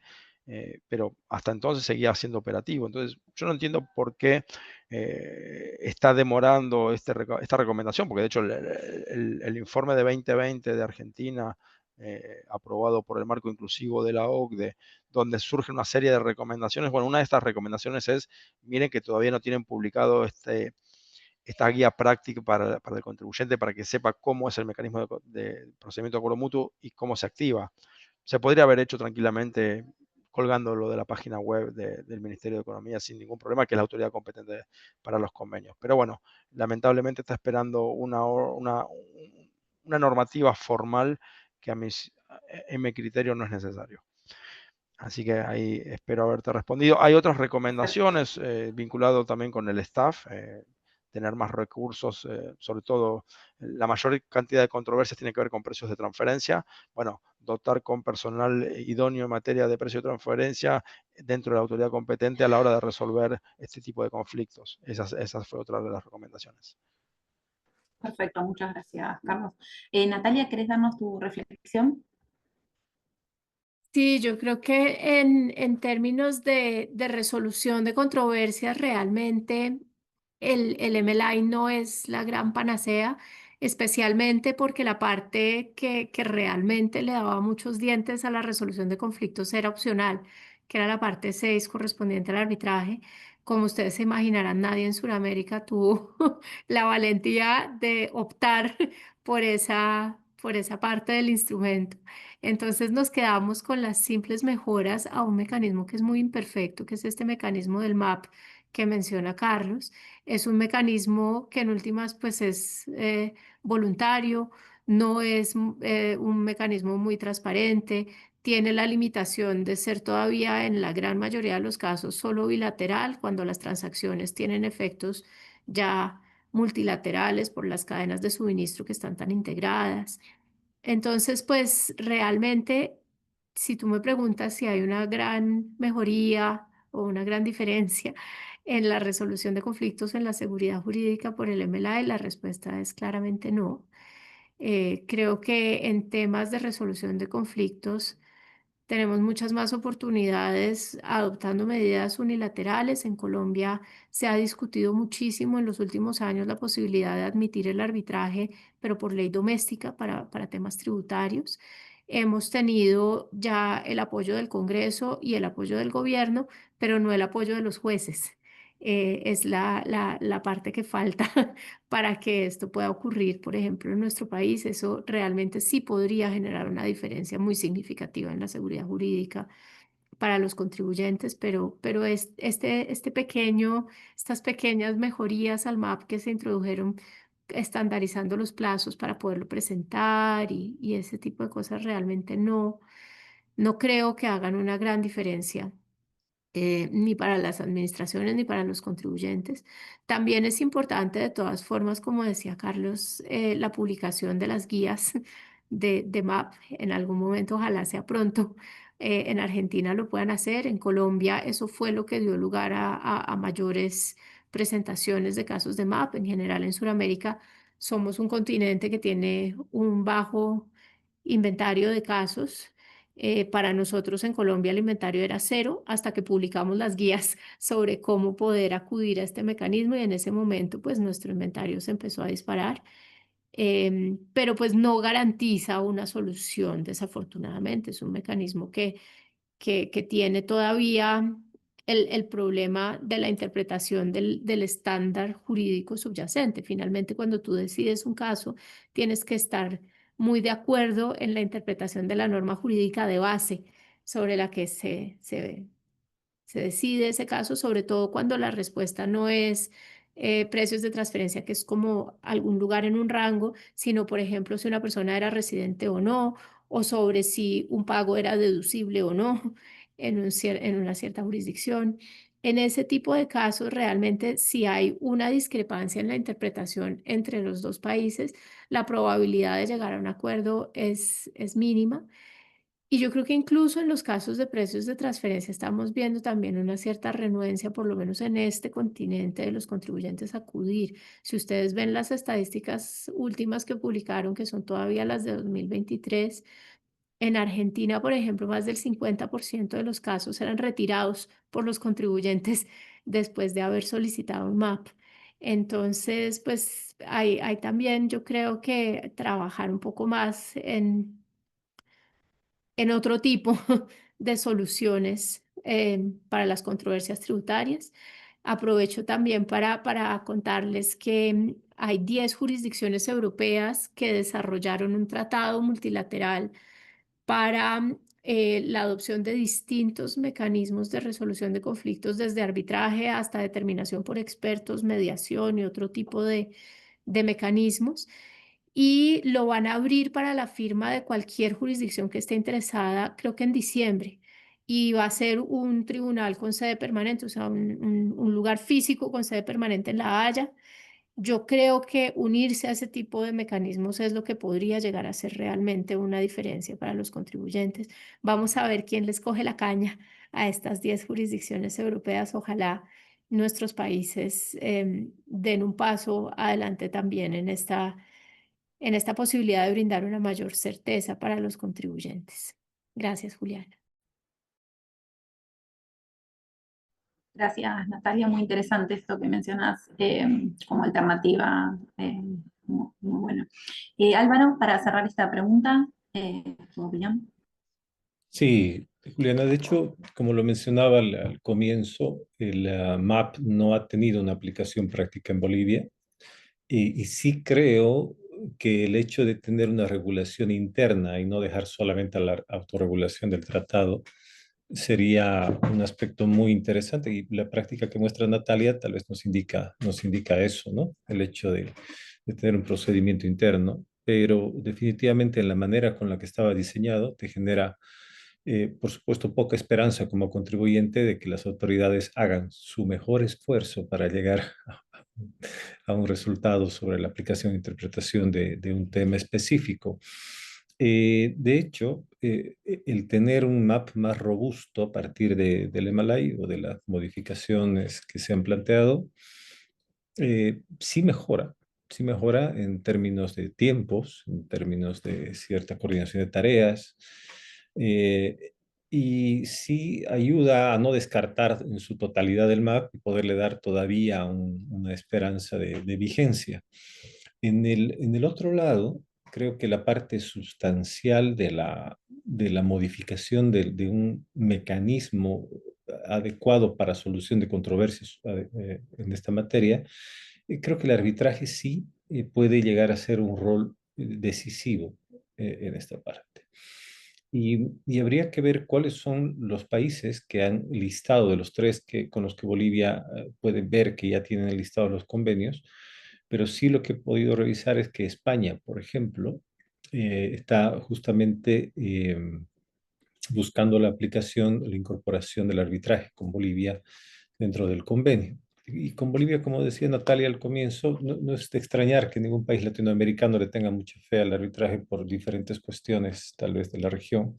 pero hasta entonces seguía siendo operativo. Entonces, yo no entiendo por qué está demorando esta recomendación, porque de hecho el informe de 2020 de Argentina, aprobado por el marco inclusivo de la OCDE, donde surge una serie de recomendaciones. Bueno, una de estas recomendaciones es, miren que todavía no tienen publicado esta guía práctica para el contribuyente, para que sepa cómo es el mecanismo de procedimiento de acuerdo mutuo y cómo se activa. Se podría haber hecho tranquilamente colgándolo de la página web del Ministerio de Economía sin ningún problema, que es la autoridad competente para los convenios. Pero bueno, lamentablemente está esperando una normativa formal que en mi criterio no es necesario. Así que ahí espero haberte respondido. Hay otras recomendaciones vinculadas también con el staff, tener más recursos, sobre todo la mayor cantidad de controversias tiene que ver con precios de transferencia. Bueno, dotar con personal idóneo en materia de precio de transferencia dentro de la autoridad competente a la hora de resolver este tipo de conflictos. Esa fue otra de las recomendaciones. Perfecto, muchas gracias, Carlos. Natalia, ¿querés darnos tu reflexión? Sí, yo creo que en términos de resolución de controversias, realmente el MLI no es la gran panacea, especialmente porque la parte que realmente le daba muchos dientes a la resolución de conflictos era opcional, que era la parte 6 correspondiente al arbitraje. Como ustedes se imaginarán, nadie en Sudamérica tuvo la valentía de optar por esa parte del instrumento. Entonces nos quedamos con las simples mejoras a un mecanismo que es muy imperfecto, que es este mecanismo del MAP que menciona Carlos. Es un mecanismo que en últimas pues es voluntario, no es un mecanismo muy transparente, tiene la limitación de ser todavía en la gran mayoría de los casos solo bilateral cuando las transacciones tienen efectos ya multilaterales por las cadenas de suministro que están tan integradas. Entonces, pues realmente, si tú me preguntas si hay una gran mejoría o una gran diferencia en la resolución de conflictos en la seguridad jurídica por el MLA, la respuesta es claramente no. Creo que en temas de resolución de conflictos, tenemos muchas más oportunidades adoptando medidas unilaterales. En Colombia se ha discutido muchísimo en los últimos años la posibilidad de admitir el arbitraje, pero por ley doméstica para temas tributarios. Hemos tenido ya el apoyo del Congreso y el apoyo del gobierno, pero no el apoyo de los jueces. Es la parte que falta para que esto pueda ocurrir, por ejemplo, en nuestro país. Eso realmente sí podría generar una diferencia muy significativa en la seguridad jurídica para los contribuyentes, pero estas pequeñas mejorías al MAP que se introdujeron, estandarizando los plazos para poderlo presentar y ese tipo de cosas, realmente no creo que hagan una gran diferencia, ni para las administraciones ni para los contribuyentes. También es importante, de todas formas, como decía Carlos, la publicación de las guías de MAP en algún momento, ojalá sea pronto. En Argentina lo puedan hacer, en Colombia eso fue lo que dio lugar a mayores presentaciones de casos de MAP. En general, en Sudamérica somos un continente que tiene un bajo inventario de casos. Para nosotros en Colombia el inventario era cero hasta que publicamos las guías sobre cómo poder acudir a este mecanismo, y en ese momento pues nuestro inventario se empezó a disparar. Pero pues no garantiza una solución, desafortunadamente. Es un mecanismo que tiene todavía el problema de la interpretación del estándar jurídico subyacente. Finalmente, cuando tú decides un caso, tienes que estar muy de acuerdo en la interpretación de la norma jurídica de base sobre la que se decide ese caso, sobre todo cuando la respuesta no es precios de transferencia, que es como algún lugar en un rango, sino, por ejemplo, si una persona era residente o no, o sobre si un pago era deducible o no en una cierta jurisdicción. En ese tipo de casos, realmente, si hay una discrepancia en la interpretación entre los dos países, la probabilidad de llegar a un acuerdo es mínima. Y yo creo que incluso en los casos de precios de transferencia estamos viendo también una cierta renuencia, por lo menos en este continente, de los contribuyentes a acudir. Si ustedes ven las estadísticas últimas que publicaron, que son todavía las de 2023, en Argentina, por ejemplo, más del 50% de los casos eran retirados por los contribuyentes después de haber solicitado un MAP. Entonces, pues hay también, yo creo que trabajar un poco más en otro tipo de soluciones para las controversias tributarias. Aprovecho también para contarles que hay 10 jurisdicciones europeas que desarrollaron un tratado multilateral para la adopción de distintos mecanismos de resolución de conflictos, desde arbitraje hasta determinación por expertos, mediación y otro tipo de mecanismos. Y lo van a abrir para la firma de cualquier jurisdicción que esté interesada, creo que en diciembre. Y va a ser un tribunal con sede permanente, o sea, un lugar físico con sede permanente en La Haya. Yo creo que unirse a ese tipo de mecanismos es lo que podría llegar a ser realmente una diferencia para los contribuyentes. Vamos a ver quién les coge la caña a estas 10 jurisdicciones europeas. Ojalá nuestros países den un paso adelante también en esta posibilidad de brindar una mayor certeza para los contribuyentes. Gracias, Juliana. Gracias, Natalia. Muy interesante esto que mencionas como alternativa. Muy bueno. Álvaro, para cerrar esta pregunta, tu opinión. Sí, Juliana, de hecho, como lo mencionaba al comienzo, el MAP no ha tenido una aplicación práctica en Bolivia y sí creo que el hecho de tener una regulación interna y no dejar solamente a la autorregulación del tratado sería un aspecto muy interesante y la práctica que muestra Natalia tal vez nos indica eso, ¿no? El hecho de tener un procedimiento interno, pero definitivamente en la manera con la que estaba diseñado te genera, por supuesto, poca esperanza como contribuyente de que las autoridades hagan su mejor esfuerzo para llegar a un resultado sobre la aplicación e interpretación de un tema específico. De hecho, el tener un map más robusto a partir del MLI o de las modificaciones que se han planteado, sí mejora en términos de tiempos, en términos de cierta coordinación de tareas, eh, y sí ayuda a no descartar en su totalidad el MAP y poderle dar todavía una esperanza de vigencia. En el otro lado, creo que la parte sustancial de la modificación de un mecanismo adecuado para solución de controversias en esta materia, creo que el arbitraje sí puede llegar a ser un rol decisivo en esta parte. Y habría que ver cuáles son los países que han listado de los tres con los que Bolivia puede ver que ya tienen listados los convenios, pero sí lo que he podido revisar es que España, por ejemplo, está justamente buscando la aplicación, la incorporación del arbitraje con Bolivia dentro del convenio. Y con Bolivia, como decía Natalia al comienzo, no es de extrañar que ningún país latinoamericano le tenga mucha fe al arbitraje por diferentes cuestiones, tal vez de la región.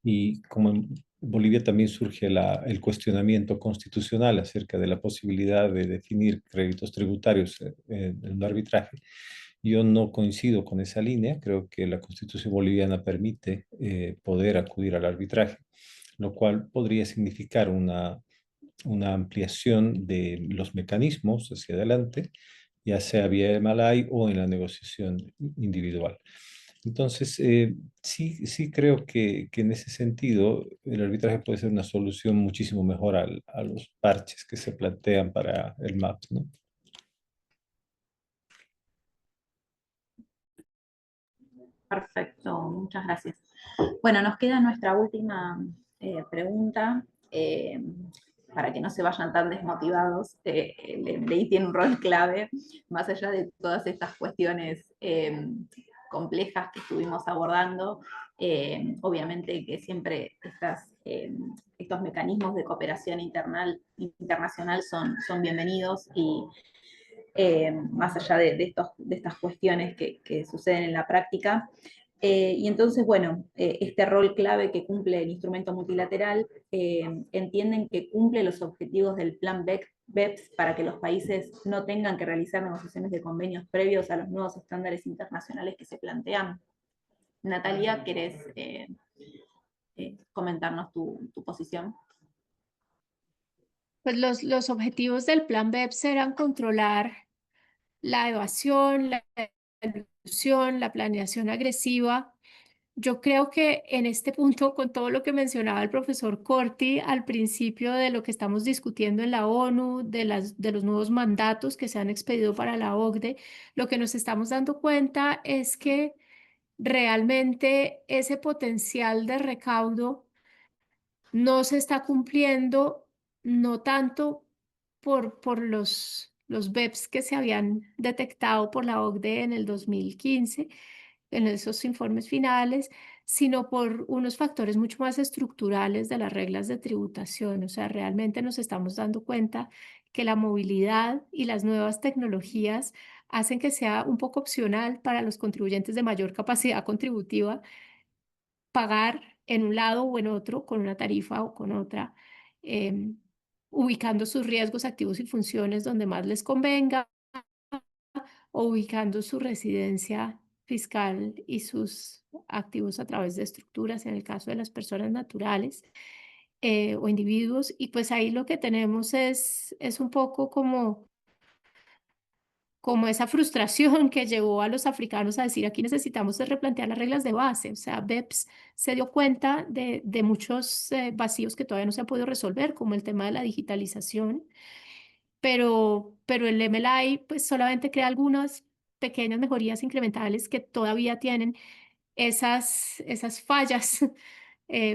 Y como en Bolivia también surge el cuestionamiento constitucional acerca de la posibilidad de definir créditos tributarios en un arbitraje. Yo no coincido con esa línea, creo que la Constitución boliviana permite poder acudir al arbitraje, lo cual podría significar una ampliación de los mecanismos hacia adelante, ya sea vía Malay o en la negociación individual. Entonces, sí creo que en ese sentido el arbitraje puede ser una solución muchísimo mejor a los parches que se plantean para el MAP, ¿no? Perfecto, muchas gracias. Bueno, nos queda nuestra última pregunta. Para que no se vayan tan desmotivados, el MDI tiene un rol clave, más allá de todas estas cuestiones complejas que estuvimos abordando. Obviamente que siempre estas estos mecanismos de cooperación internacional son bienvenidos y más allá de estas cuestiones que suceden en la práctica. Y entonces, bueno, este rol clave que cumple el instrumento multilateral, entienden que cumple los objetivos del plan BEPS para que los países no tengan que realizar negociaciones de convenios previos a los nuevos estándares internacionales que se plantean. Natalia, ¿querés comentarnos tu posición? Pues los objetivos del plan BEPS eran controlar la evasión, la elusión, la planeación agresiva. Yo creo que en este punto, con todo lo que mencionaba el profesor Corti al principio de lo que estamos discutiendo en la ONU, de los nuevos mandatos que se han expedido para la OCDE, lo que nos estamos dando cuenta es que realmente ese potencial de recaudo no se está cumpliendo, no tanto por los BEPS que se habían detectado por la OCDE en el 2015, en esos informes finales, sino por unos factores mucho más estructurales de las reglas de tributación. O sea, realmente nos estamos dando cuenta que la movilidad y las nuevas tecnologías hacen que sea un poco opcional para los contribuyentes de mayor capacidad contributiva pagar en un lado o en otro con una tarifa o con otra, ubicando sus riesgos, activos y funciones donde más les convenga, o ubicando su residencia fiscal y sus activos a través de estructuras, en el caso de las personas naturales o individuos. Y pues ahí lo que tenemos es un poco como esa frustración que llevó a los africanos a decir, aquí necesitamos replantear las reglas de base. O sea, BEPS se dio cuenta de muchos vacíos que todavía no se han podido resolver, como el tema de la digitalización, pero el MLI pues solamente crea algunas pequeñas mejorías incrementales que todavía tienen esas fallas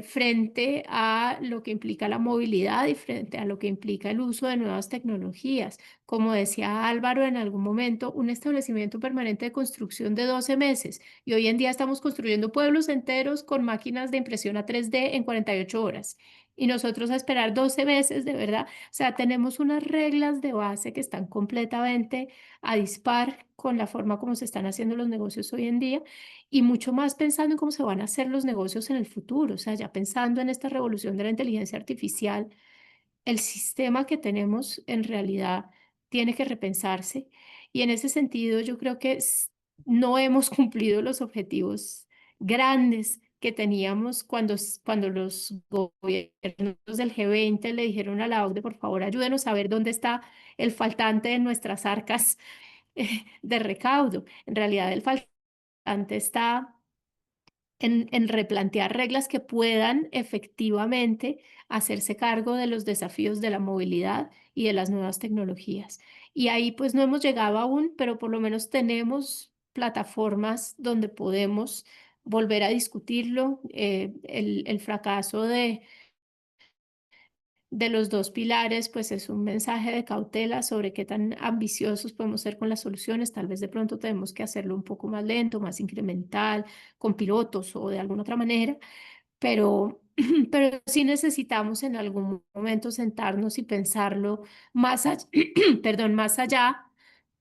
frente a lo que implica la movilidad y frente a lo que implica el uso de nuevas tecnologías. Como decía Álvaro en algún momento, un establecimiento permanente de construcción de 12 meses y hoy en día estamos construyendo pueblos enteros con máquinas de impresión a 3D en 48 horas. Y nosotros a esperar 12 meses, de verdad. O sea, tenemos unas reglas de base que están completamente a dispar con la forma como se están haciendo los negocios hoy en día y mucho más pensando en cómo se van a hacer los negocios en el futuro. O sea, ya pensando en esta revolución de la inteligencia artificial, el sistema que tenemos en realidad tiene que repensarse. Y en ese sentido, yo creo que no hemos cumplido los objetivos grandes que teníamos cuando los gobiernos del G20 le dijeron a la OCDE, por favor, ayúdenos a ver dónde está el faltante de nuestras arcas de recaudo. En realidad, el faltante está en replantear reglas que puedan efectivamente hacerse cargo de los desafíos de la movilidad y de las nuevas tecnologías. Y ahí pues no hemos llegado aún, pero por lo menos tenemos plataformas donde podemos volver a discutirlo. El fracaso de los dos pilares, pues es un mensaje de cautela sobre qué tan ambiciosos podemos ser con las soluciones. Tal vez de pronto tenemos que hacerlo un poco más lento, más incremental, con pilotos o de alguna otra manera, pero, pero sí necesitamos en algún momento sentarnos y pensarlo más allá, perdón, más allá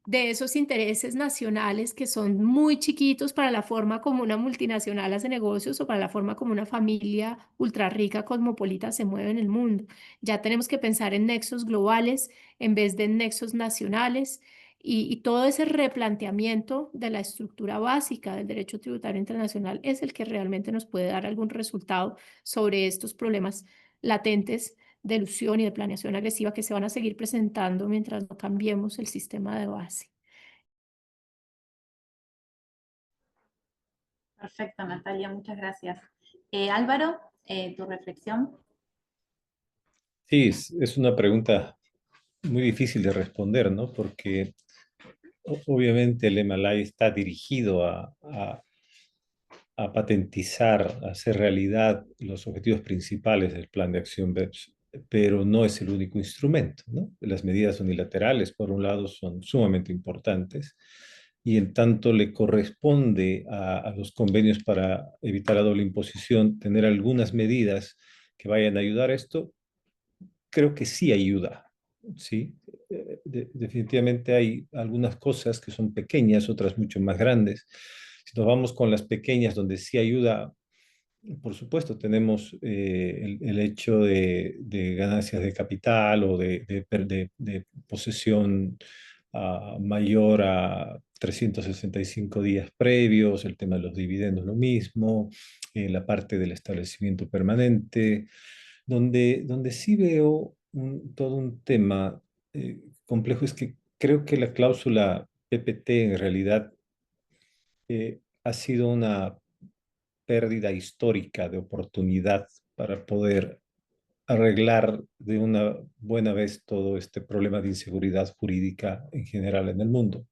de esos intereses nacionales que son muy chiquitos para la forma como una multinacional hace negocios o para la forma como una familia ultra rica, cosmopolita se mueve en el mundo. Ya tenemos que pensar en nexos globales en vez de en nexos nacionales y todo ese replanteamiento de la estructura básica del derecho tributario internacional es el que realmente nos puede dar algún resultado sobre estos problemas latentes de elusión y de planeación agresiva que se van a seguir presentando mientras no cambiemos el sistema de base. Perfecto, Natalia, muchas gracias. Álvaro, tu reflexión. Sí, es una pregunta muy difícil de responder, ¿no? Porque obviamente el MLI está dirigido a patentizar, a hacer realidad los objetivos principales del plan de acción BEPS, pero no es el único instrumento, ¿no? Las medidas unilaterales, por un lado, son sumamente importantes y en tanto le corresponde a los convenios para evitar la doble imposición tener algunas medidas que vayan a ayudar a esto, creo que sí ayuda, ¿sí? Definitivamente hay algunas cosas que son pequeñas, otras mucho más grandes. Si nos vamos con las pequeñas, donde sí ayuda, por supuesto, tenemos el hecho de ganancias de capital o de posesión mayor a 365 días previos, el tema de los dividendos lo mismo, la parte del establecimiento permanente, donde sí veo todo un tema complejo es que creo que la cláusula PPT en realidad ha sido una pérdida histórica de oportunidad para poder arreglar de una buena vez todo este problema de inseguridad jurídica en general en el mundo.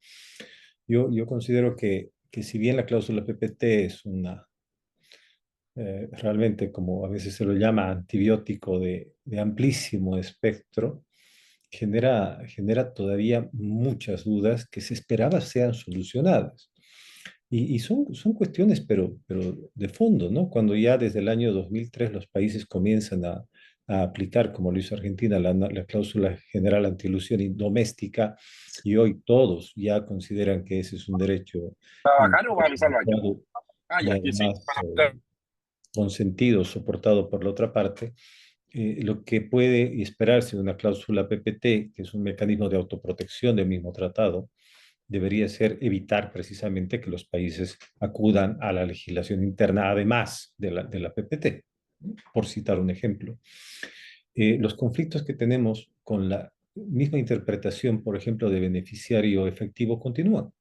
Yo considero que si bien la cláusula PPT es una, realmente como a veces se lo llama, antibiótico de amplísimo espectro, genera todavía muchas dudas que se esperaba sean solucionadas. Y son cuestiones, pero de fondo, ¿no? Cuando ya desde el año 2003 los países comienzan a aplicar, como lo hizo Argentina, la cláusula general antiilusión doméstica, y hoy todos ya consideran que ese es un derecho ¿Trabajar o va a avisar al baño? universal Ah, y ya, yo sí. además consentido, soportado por la otra parte. Lo que puede esperarse de una cláusula PPT, que es un mecanismo de autoprotección del mismo tratado, debería ser evitar precisamente que los países acudan a la legislación interna, además de la PPT, por citar un ejemplo. Los conflictos que tenemos con la misma interpretación, por ejemplo, de beneficiario efectivo continúan.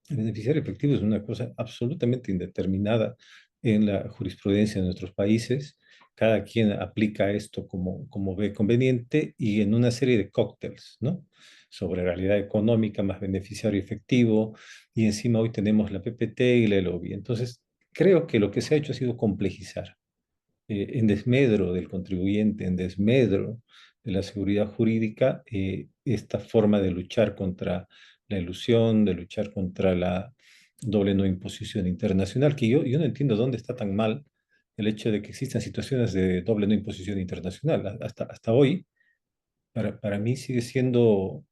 El beneficiario efectivo es una cosa absolutamente indeterminada en la jurisprudencia de nuestros países. Cada quien aplica esto como ve conveniente y en una serie de cócteles, ¿no? Sobre realidad económica más beneficiario efectivo, y encima hoy tenemos la PPT y la LOBI. Entonces, creo que lo que se ha hecho ha sido complejizar en desmedro del contribuyente, en desmedro de la seguridad jurídica, esta forma de luchar contra la ilusión, de luchar contra la doble no imposición internacional, que yo no entiendo dónde está tan mal el hecho de que existan situaciones de doble no imposición internacional. Hasta hoy, para mí sigue siendo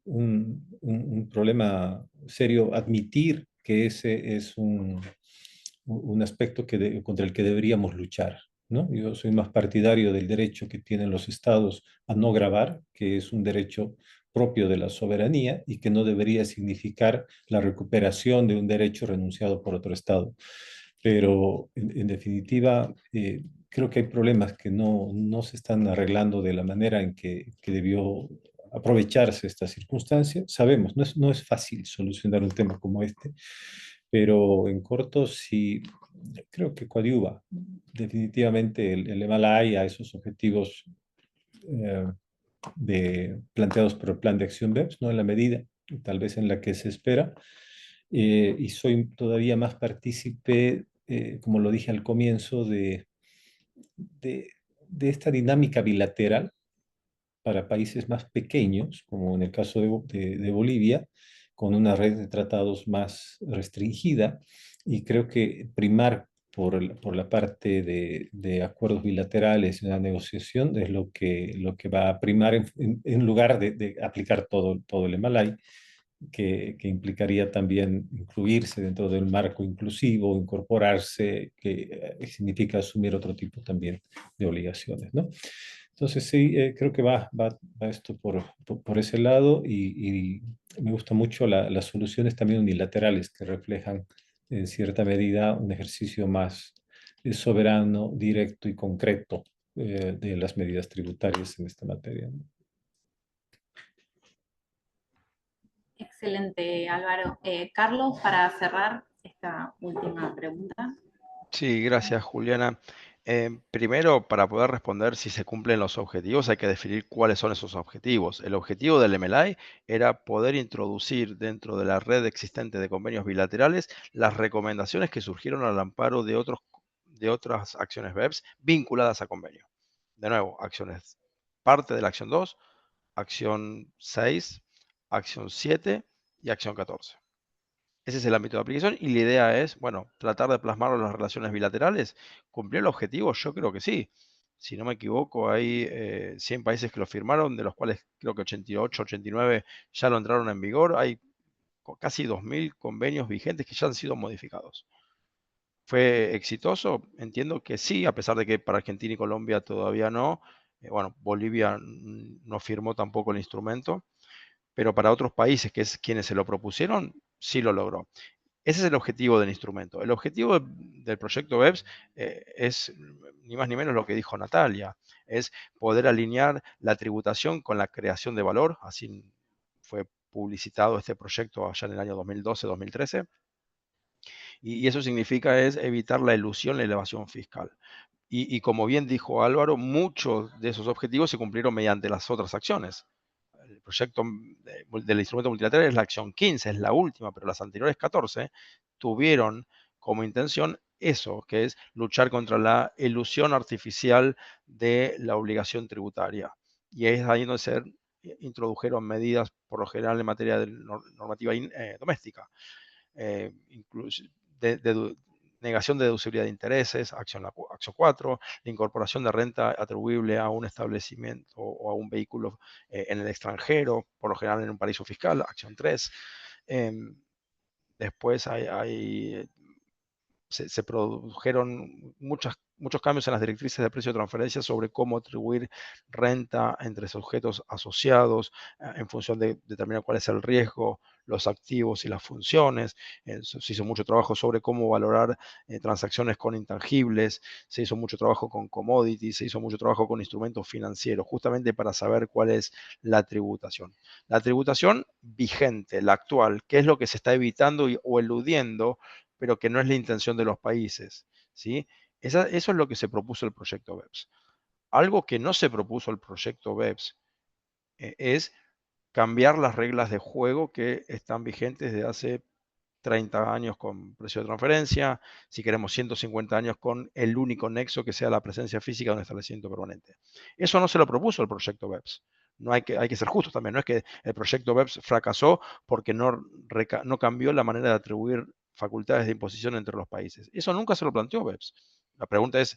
un problema serio admitir que ese es un aspecto contra el que deberíamos luchar, ¿no? Yo soy más partidario del derecho que tienen los estados a no gravar, que es un derecho propio de la soberanía y que no debería significar la recuperación de un derecho renunciado por otro estado. Pero en definitiva, creo que hay problemas que no se están arreglando de la manera en que debió aprovecharse esta circunstancia. Sabemos, no es fácil solucionar un tema como este, pero en corto sí creo que coadyuva definitivamente el Himalaya a esos objetivos eh, planteados por el Plan de Acción BEPS, no en la medida, tal vez en la que se espera. Y soy todavía más partícipe, como lo dije al comienzo, de, de esta dinámica bilateral para países más pequeños, como en el caso de Bolivia, con una red de tratados más restringida, y creo que primar por la parte de acuerdos bilaterales y una negociación es lo que va a primar en lugar de aplicar todo el Himalaya, que implicaría también incluirse dentro del marco inclusivo, incorporarse, que significa asumir otro tipo también de obligaciones, ¿no? Entonces sí, creo que va esto por ese lado, y me gustan mucho las soluciones también unilaterales que reflejan en cierta medida un ejercicio más soberano, directo y concreto de las medidas tributarias en esta materia, ¿no? Excelente, Álvaro. Carlos, para cerrar esta última pregunta. Sí, gracias, Juliana. Primero, para poder responder si se cumplen los objetivos, hay que definir cuáles son esos objetivos. El objetivo del MLI era poder introducir dentro de la red existente de convenios bilaterales las recomendaciones que surgieron al amparo de otras acciones BEPS vinculadas a convenio. De nuevo, acciones parte de la acción 2, acción 6, acción 7 y acción 14. Ese es el ámbito de aplicación y la idea es, bueno, tratar de plasmarlo en las relaciones bilaterales. ¿Cumplió el objetivo? Yo creo que sí. Si no me equivoco, hay 100 países que lo firmaron, de los cuales creo que 88, 89 ya lo entraron en vigor. Hay casi 2.000 convenios vigentes que ya han sido modificados. ¿Fue exitoso? Entiendo que sí, a pesar de que para Argentina y Colombia todavía no. Bueno, Bolivia no firmó tampoco el instrumento, pero para otros países, que es quienes se lo propusieron, sí lo logró. Ese es el objetivo del instrumento. El objetivo del proyecto BEPS es ni más ni menos lo que dijo Natalia, es poder alinear la tributación con la creación de valor. Así fue publicitado este proyecto allá en el año 2012-2013. Y eso significa es evitar la elusión, la evasión fiscal. Y como bien dijo Álvaro, muchos de esos objetivos se cumplieron mediante las otras acciones. El proyecto del instrumento multilateral es la acción 15, es la última, pero las anteriores 14 tuvieron como intención eso, que es luchar contra la elusión artificial de la obligación tributaria. Y es ahí donde se introdujeron medidas, por lo general, en materia de normativa doméstica. Incluso negación de deducibilidad de intereses, acción 4, la incorporación de renta atribuible a un establecimiento o a un vehículo en el extranjero, por lo general en un paraíso fiscal, acción 3. Después se produjeron muchos cambios en las directrices de precio de transferencia sobre cómo atribuir renta entre sujetos asociados en función de determinar cuál es el riesgo, los activos y las funciones. Se hizo mucho trabajo sobre cómo valorar transacciones con intangibles, se hizo mucho trabajo con commodities, se hizo mucho trabajo con instrumentos financieros, justamente para saber cuál es la tributación. La tributación vigente, la actual, qué es lo que se está evitando o eludiendo, pero que no es la intención de los países, ¿sí? Eso es lo que se propuso el proyecto BEPS. Algo que no se propuso el proyecto BEPS es cambiar las reglas de juego que están vigentes desde hace 30 años con precio de transferencia, si queremos 150 años con el único nexo que sea la presencia física de un establecimiento permanente. Eso no se lo propuso el proyecto BEPS. No hay que ser justos también, no es que el proyecto BEPS fracasó porque no cambió la manera de atribuir facultades de imposición entre los países. Eso nunca se lo planteó BEPS. La pregunta es,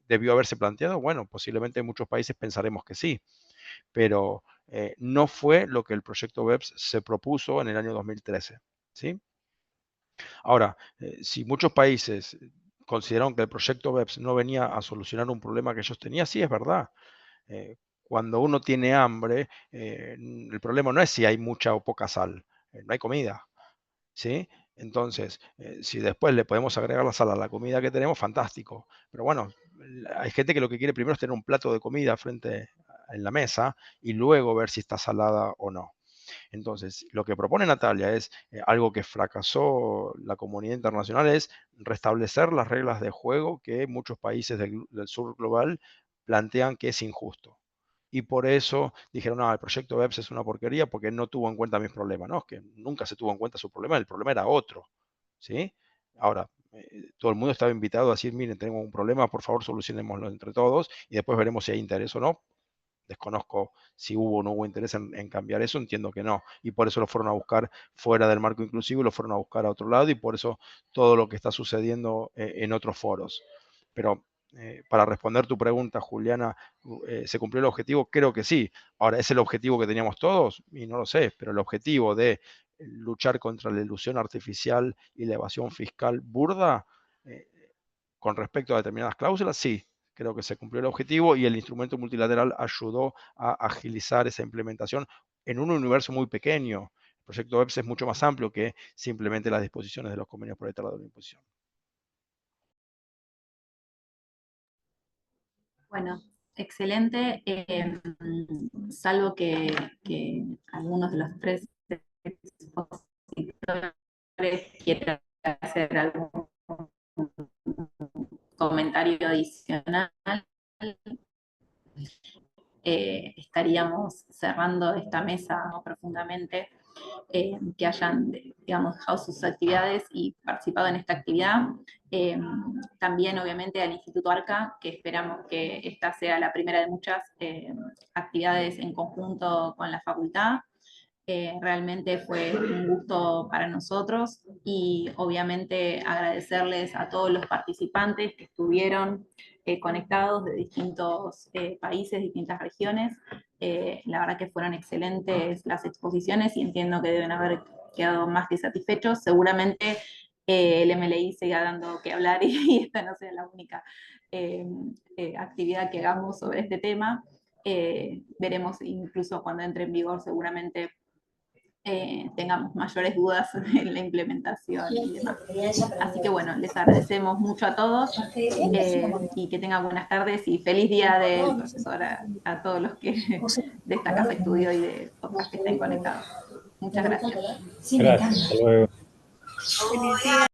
¿debió haberse planteado? Bueno, posiblemente en muchos países pensaremos que sí, pero no fue lo que el proyecto BEPS se propuso en el año 2013. ¿Sí? Ahora, si muchos países consideraron que el proyecto BEPS no venía a solucionar un problema que ellos tenían, sí es verdad. Cuando uno tiene hambre, el problema no es si hay mucha o poca sal, no hay comida. ¿Sí? Entonces, si después le podemos agregar la sal a la comida que tenemos, fantástico. Pero bueno, hay gente que lo que quiere primero es tener un plato de comida en la mesa y luego ver si está salada o no. Entonces, lo que propone Natalia es algo que fracasó la comunidad internacional, es restablecer las reglas de juego que muchos países del sur global plantean que es injusto. Y por eso dijeron, no, el proyecto BEPS es una porquería porque no tuvo en cuenta mis problemas. No, es que nunca se tuvo en cuenta su problema, el problema era otro. ¿Sí? Ahora, todo el mundo estaba invitado a decir, miren, tenemos un problema, por favor solucionémoslo entre todos y después veremos si hay interés o no. Desconozco si hubo o no hubo interés en cambiar eso, entiendo que no. Y por eso lo fueron a buscar fuera del marco inclusivo y lo fueron a buscar a otro lado y por eso todo lo que está sucediendo en otros foros. Pero para responder tu pregunta, Juliana, ¿se cumplió el objetivo? Creo que sí. Ahora, ¿es el objetivo que teníamos todos? Y no lo sé, pero el objetivo de luchar contra la ilusión artificial y la evasión fiscal burda, con respecto a determinadas cláusulas, sí, creo que se cumplió el objetivo y el instrumento multilateral ayudó a agilizar esa implementación en un universo muy pequeño. El proyecto BEPS es mucho más amplio que simplemente las disposiciones de los convenios por el Tratado de Imposición. Bueno, excelente. Salvo que algunos de los tres expositores quieran hacer algún comentario adicional, estaríamos cerrando esta mesa profundamente, que hayan, digamos, dejado sus actividades y participado en esta actividad. También, obviamente, al Instituto ARCA, que esperamos que esta sea la primera de muchas actividades en conjunto con la facultad. Realmente fue un gusto para nosotros y obviamente agradecerles a todos los participantes que estuvieron conectados de distintos países, distintas regiones. La verdad que fueron excelentes las exposiciones y entiendo que deben haber quedado más que satisfechos. Seguramente el MLI siga dando que hablar y esta no sea la única actividad que hagamos sobre este tema. Veremos incluso cuando entre en vigor, seguramente tengamos mayores dudas en la implementación y demás. Así que bueno, les agradecemos mucho a todos y que tengan buenas tardes y feliz día del profesor a todos los que de esta Casa Estudio y de otras que estén conectados. Muchas gracias. Gracias, hasta luego. Feliz día.